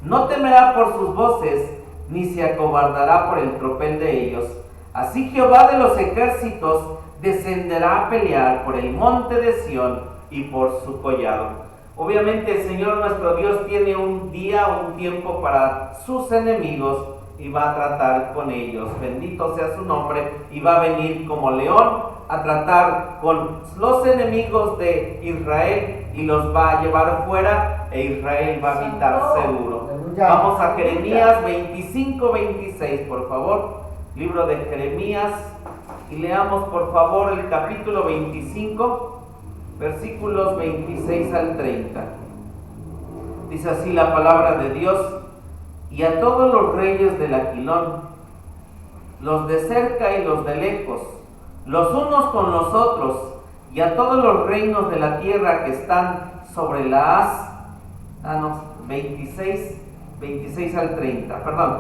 no temerá por sus voces, ni se acobardará por el tropel de ellos. Así Jehová de los ejércitos descenderá a pelear por el monte de Sión y por su collado. Obviamente el Señor nuestro Dios tiene un día, un tiempo para sus enemigos y va a tratar con ellos. Bendito sea su nombre, y va a venir como león a tratar con los enemigos de Israel y los va a llevar fuera, e Israel va a habitar seguro. Vamos a Jeremías 25:26, por favor. Libro de Jeremías, y leamos por favor el capítulo 25, versículos 26 al 30. Dice así la palabra de Dios: y a todos los reyes del Aquilón, los de cerca y los de lejos, los unos con los otros, y a todos los reinos de la tierra que están sobre la 26 al 30, perdón,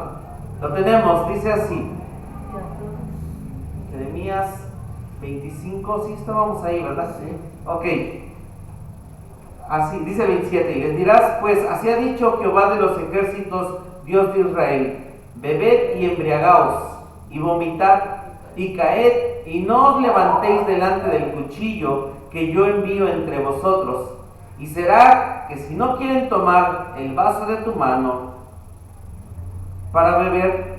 lo tenemos, dice así, Jeremías 25, sí estábamos ahí, ¿verdad? Sí. Ok, así, dice 27, y les dirás, pues, así ha dicho Jehová de los ejércitos, Dios de Israel: bebed y embriagaos, y vomitad, y caed, y no os levantéis delante del cuchillo que yo envío entre vosotros. Y será que si no quieren tomar el vaso de tu mano para beber,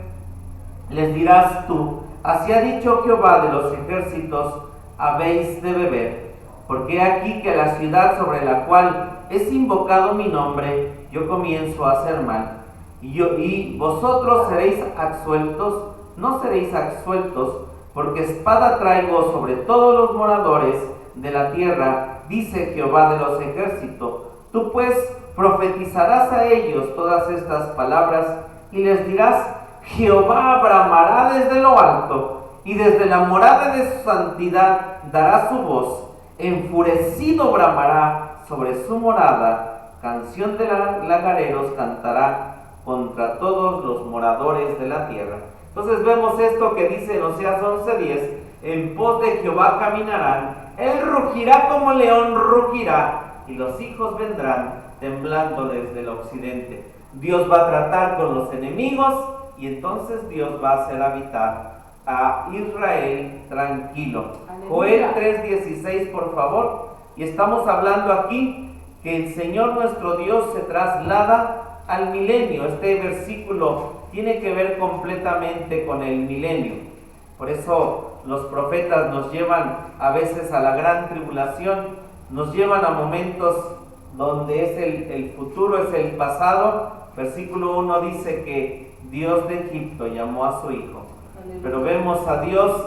les dirás tú: así ha dicho Jehová de los ejércitos, habéis de beber. Porque aquí que a la ciudad sobre la cual es invocado mi nombre, yo comienzo a hacer mal. Y vosotros seréis absueltos, no seréis absueltos, porque espada traigo sobre todos los moradores de la tierra, dice Jehová de los ejércitos. Tú pues profetizarás a ellos todas estas palabras y les dirás: Jehová bramará desde lo alto, y desde la morada de su santidad dará su voz. Enfurecido bramará sobre su morada, canción de lagareros cantará contra todos los moradores de la tierra. Entonces vemos esto que dice en Oseas 11:10: en pos de Jehová caminarán, él rugirá como león rugirá, y los hijos vendrán temblando desde el occidente. Dios va a tratar con los enemigos, y entonces Dios va a hacer habitar a Israel tranquilo. Aleluya. Joel 3:16, por favor. Y estamos hablando aquí que el Señor nuestro Dios se traslada al milenio. Este versículo tiene que ver completamente con el milenio. Por eso los profetas nos llevan a veces a la gran tribulación, nos llevan a momentos donde es el futuro, es el pasado. Versículo 1 dice que Dios de Egipto llamó a su hijo. Pero vemos a Dios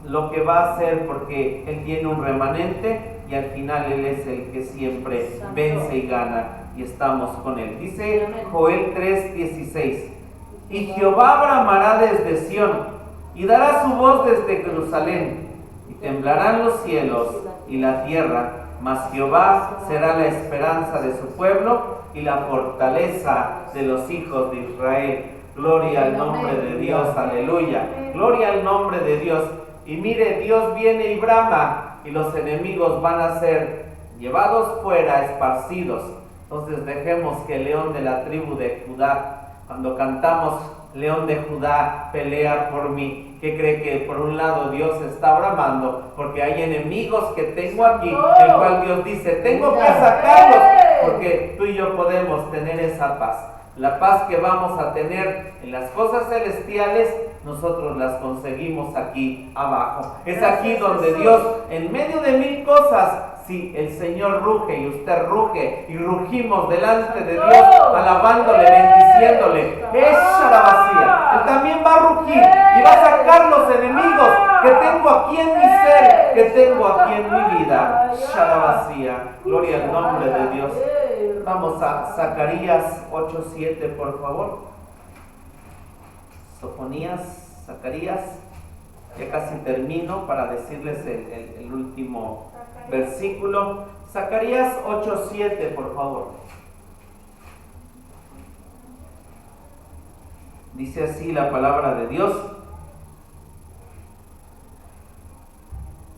lo que va a hacer, porque Él tiene un remanente y al final Él es el que siempre vence y gana, y estamos con Él. Dice Joel 3:16: y Jehová bramará desde Sión, y dará su voz desde Jerusalén, y temblarán los cielos y la tierra, mas Jehová será la esperanza de su pueblo y la fortaleza de los hijos de Israel. Gloria al nombre de Dios, aleluya. Gloria al nombre de Dios. Y mire, Dios viene y brama, y los enemigos van a ser llevados fuera, esparcidos. Entonces dejemos que el león de la tribu de Judá, cuando cantamos León de Judá, pelea por mí, ¿qué cree? Que por un lado Dios está bramando, porque hay enemigos que tengo aquí, el cual Dios dice: tengo que sacarlos, porque tú y yo podemos tener esa paz. La paz que vamos a tener en las cosas celestiales, nosotros las conseguimos aquí abajo. Es aquí donde Dios, en medio de mil cosas, si el Señor ruge y usted ruge y rugimos delante de Dios, alabándole, bendiciéndole, ¡echa la vacía! Él también va a rugir y va a sacar los enemigos que tengo aquí en mi ser, que tengo aquí en mi vida. ¡Echa la vacía! Gloria al nombre de Dios. Vamos a Zacarías 8:7, por favor. Sofonías, Zacarías. Ya casi termino para decirles el último versículo. Zacarías 8:7, por favor. Dice así la palabra de Dios.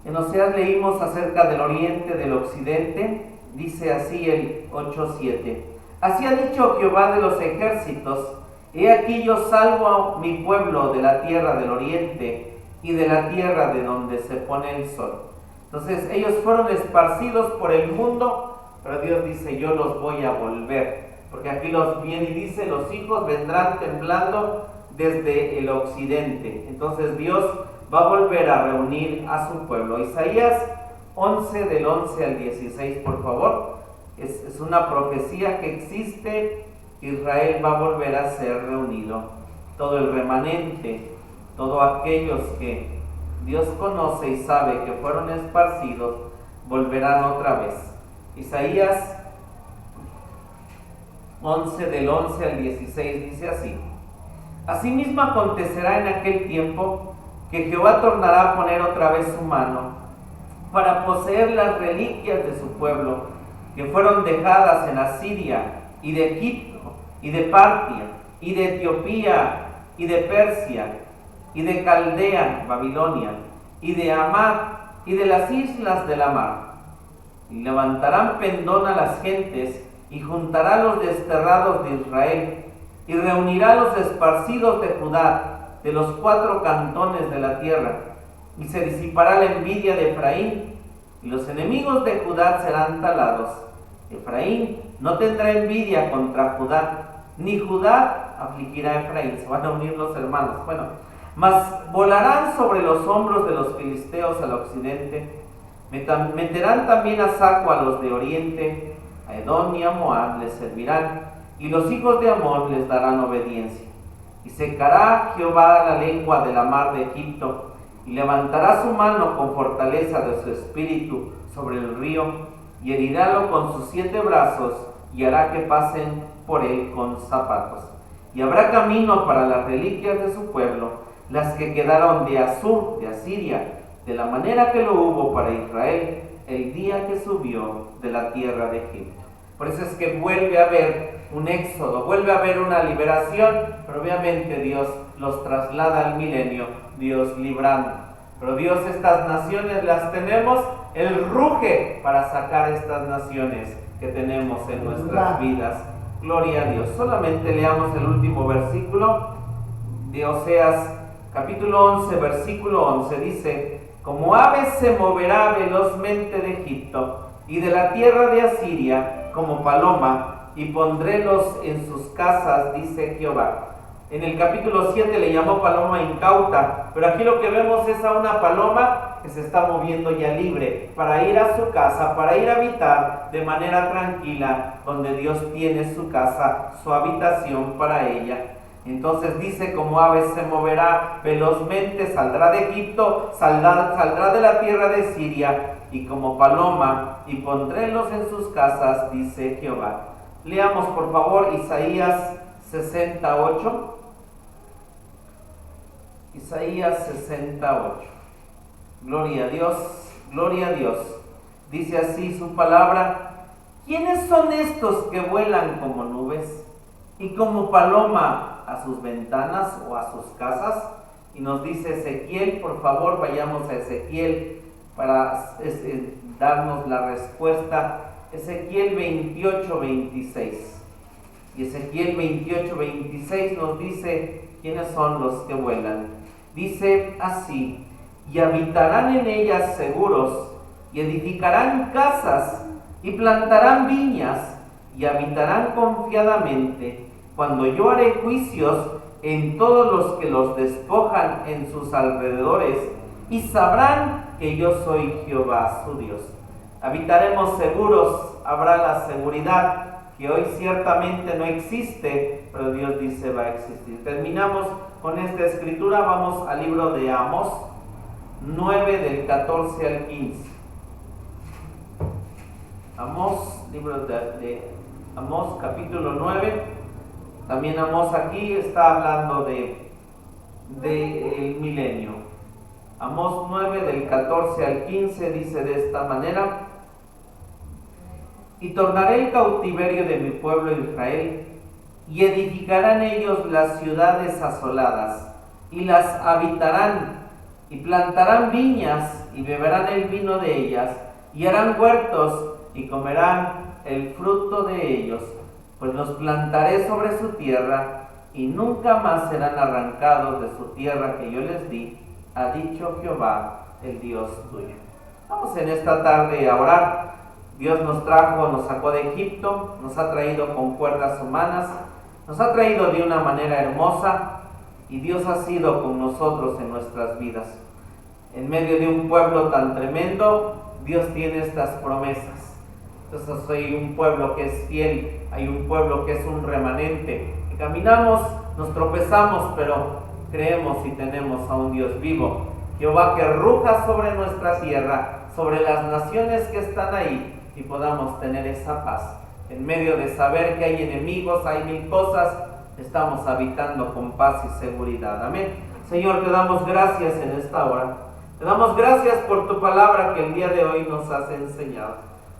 En Oseas leímos acerca del oriente, del occidente. Dice así el 8:7: así ha dicho Jehová de los ejércitos: he aquí yo salvo a mi pueblo de la tierra del oriente y de la tierra de donde se pone el sol. Entonces ellos fueron esparcidos por el mundo, pero Dios dice: yo los voy a volver, porque aquí los viene y dice: los hijos vendrán temblando desde el occidente. Entonces Dios va a volver a reunir a su pueblo. Isaías 11, del 11 al 16, por favor. Es una profecía que existe. Israel va a volver a ser reunido. Todo el remanente, todos aquellos que Dios conoce y sabe que fueron esparcidos, volverán otra vez. Isaías 11, del 11 al 16, dice así: asimismo acontecerá en aquel tiempo que Jehová tornará a poner otra vez su mano para poseer las reliquias de su pueblo, que fueron dejadas en Asiria, y de Egipto, y de Partia, y de Etiopía, y de Persia, y de Caldea, Babilonia, y de Amad, y de las islas de la mar. Y levantarán pendón a las gentes, y juntará los desterrados de Israel, y reunirá los esparcidos de Judá, de los 4 cantones de la tierra. Y se disipará la envidia de Efraín, y los enemigos de Judá serán talados, Efraín no tendrá envidia contra Judá, ni Judá afligirá a Efraín. Se van a unir los hermanos. Bueno, mas volarán sobre los hombros de los filisteos al occidente, meterán también a saco a los de oriente, a Edom y a Moab les servirán, y los hijos de Amón les darán obediencia. Y secará Jehová la lengua de la mar de Egipto, y levantará su mano con fortaleza de su espíritu sobre el río, y herirálo con sus 7 brazos, y hará que pasen por él con zapatos. Y habrá camino para las reliquias de su pueblo, las que quedaron de Asur, de Asiria, de la manera que lo hubo para Israel el día que subió de la tierra de Egipto. Por eso es que vuelve a haber un éxodo, vuelve a haber una liberación, pero obviamente Dios los traslada al milenio, Dios librando. Pero Dios, estas naciones las tenemos, Él ruge para sacar estas naciones que tenemos en nuestras vidas. Gloria a Dios. Solamente leamos el último versículo de Oseas, capítulo 11, versículo 11. Dice: como ave se moverá velozmente de Egipto y de la tierra de Asiria como paloma, y pondrélos en sus casas, dice Jehová. En el capítulo 7 le llamó paloma incauta, pero aquí lo que vemos es a una paloma que se está moviendo ya libre para ir a su casa, para ir a habitar de manera tranquila donde Dios tiene su casa, su habitación para ella. Entonces dice: como ave se moverá velozmente, saldrá de Egipto, saldrá de la tierra de Siria, y como paloma, y pondrélos en sus casas, dice Jehová. Leamos por favor Isaías 68. Isaías 68. Gloria a Dios, gloria a Dios. Dice así su palabra: ¿quiénes son estos que vuelan como nubes y como paloma a sus ventanas o a sus casas? Y nos dice Ezequiel, por favor vayamos a Ezequiel para darnos la respuesta. Ezequiel 28, 26. Y Ezequiel 28, 26 nos dice quiénes son los que vuelan. Dice así: y habitarán en ellas seguros, y edificarán casas, y plantarán viñas, y habitarán confiadamente, cuando yo haré juicios en todos los que los despojan en sus alrededores, y sabrán que yo soy Jehová su Dios. Habitaremos seguros, habrá la seguridad que hoy ciertamente no existe, pero Dios dice va a existir. Terminamos con esta escritura, vamos al libro de Amós 9 del 14 al 15. Amós, libro de Amós capítulo 9. También Amós aquí está hablando de el milenio. Amós 9 del 14 al 15 dice de esta manera: y tornaré el cautiverio de mi pueblo Israel, y edificarán ellos las ciudades asoladas, y las habitarán, y plantarán viñas, y beberán el vino de ellas, y harán huertos, y comerán el fruto de ellos, pues los plantaré sobre su tierra, y nunca más serán arrancados de su tierra que yo les di, ha dicho Jehová, el Dios tuyo. Vamos en esta tarde a orar. Dios nos trajo, nos sacó de Egipto, nos ha traído con cuerdas humanas, nos ha traído de una manera hermosa, y Dios ha sido con nosotros en nuestras vidas. En medio de un pueblo tan tremendo, Dios tiene estas promesas. Entonces soy un pueblo que es fiel, hay un pueblo que es un remanente, que caminamos, nos tropezamos, pero creemos y tenemos a un Dios vivo. Jehová que ruja sobre nuestra tierra, sobre las naciones que están ahí, y podamos tener esa paz. En medio de saber que hay enemigos, hay mil cosas, estamos habitando con paz y seguridad. Amén. Señor, te damos gracias en esta hora. Te damos gracias por tu palabra que el día de hoy nos has enseñado.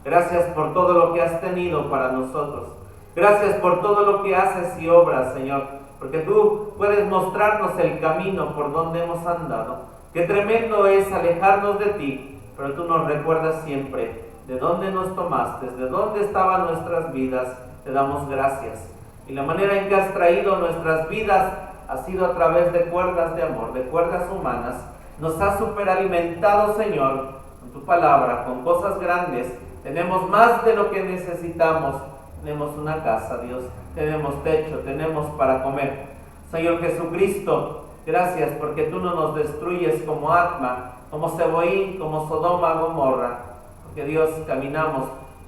Gracias por todo lo que has tenido para nosotros. Gracias por todo lo que haces y obras, Señor, porque tú puedes mostrarnos el camino por donde hemos andado. Qué tremendo es alejarnos de ti, pero tú nos recuerdas siempre de dónde nos tomaste, desde dónde estaban nuestras vidas. Te damos gracias. Y la manera en que has traído nuestras vidas ha sido a través de cuerdas de amor, de cuerdas humanas. Nos has superalimentado, Señor, con tu palabra, con cosas grandes. Tenemos más de lo que necesitamos. Tenemos una casa, Dios. Tenemos techo, tenemos para comer. Señor Jesucristo, gracias porque tú no nos destruyes como Atma, como Seboín, como Sodoma, Gomorra. Porque Dios caminamos,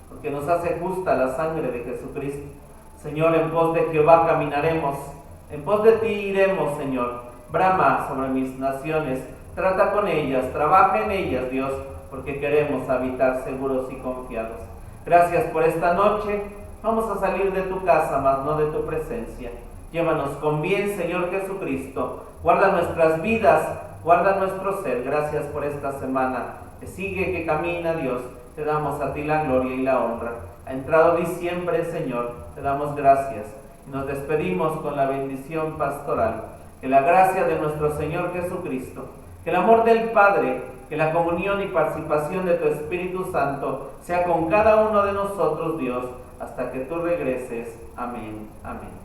porque nos hace justa la sangre de Jesucristo. Señor, en pos de Jehová caminaremos. En pos de ti iremos, Señor. Brama sobre mis naciones. Trata con ellas, trabaja en ellas, Dios, porque queremos habitar seguros y confiados. Gracias por esta noche. Vamos a salir de tu casa, mas no de tu presencia. Llévanos con bien, Señor Jesucristo. Guarda nuestras vidas, guarda nuestro ser. Gracias por esta semana que sigue, que camina, Dios. Te damos a ti la gloria y la honra. Ha entrado diciembre, Señor. Te damos gracias. Nos despedimos con la bendición pastoral. Que la gracia de nuestro Señor Jesucristo, que el amor del Padre, que la comunión y participación de tu Espíritu Santo sea con cada uno de nosotros, Dios, hasta que tú regreses. Amén. Amén.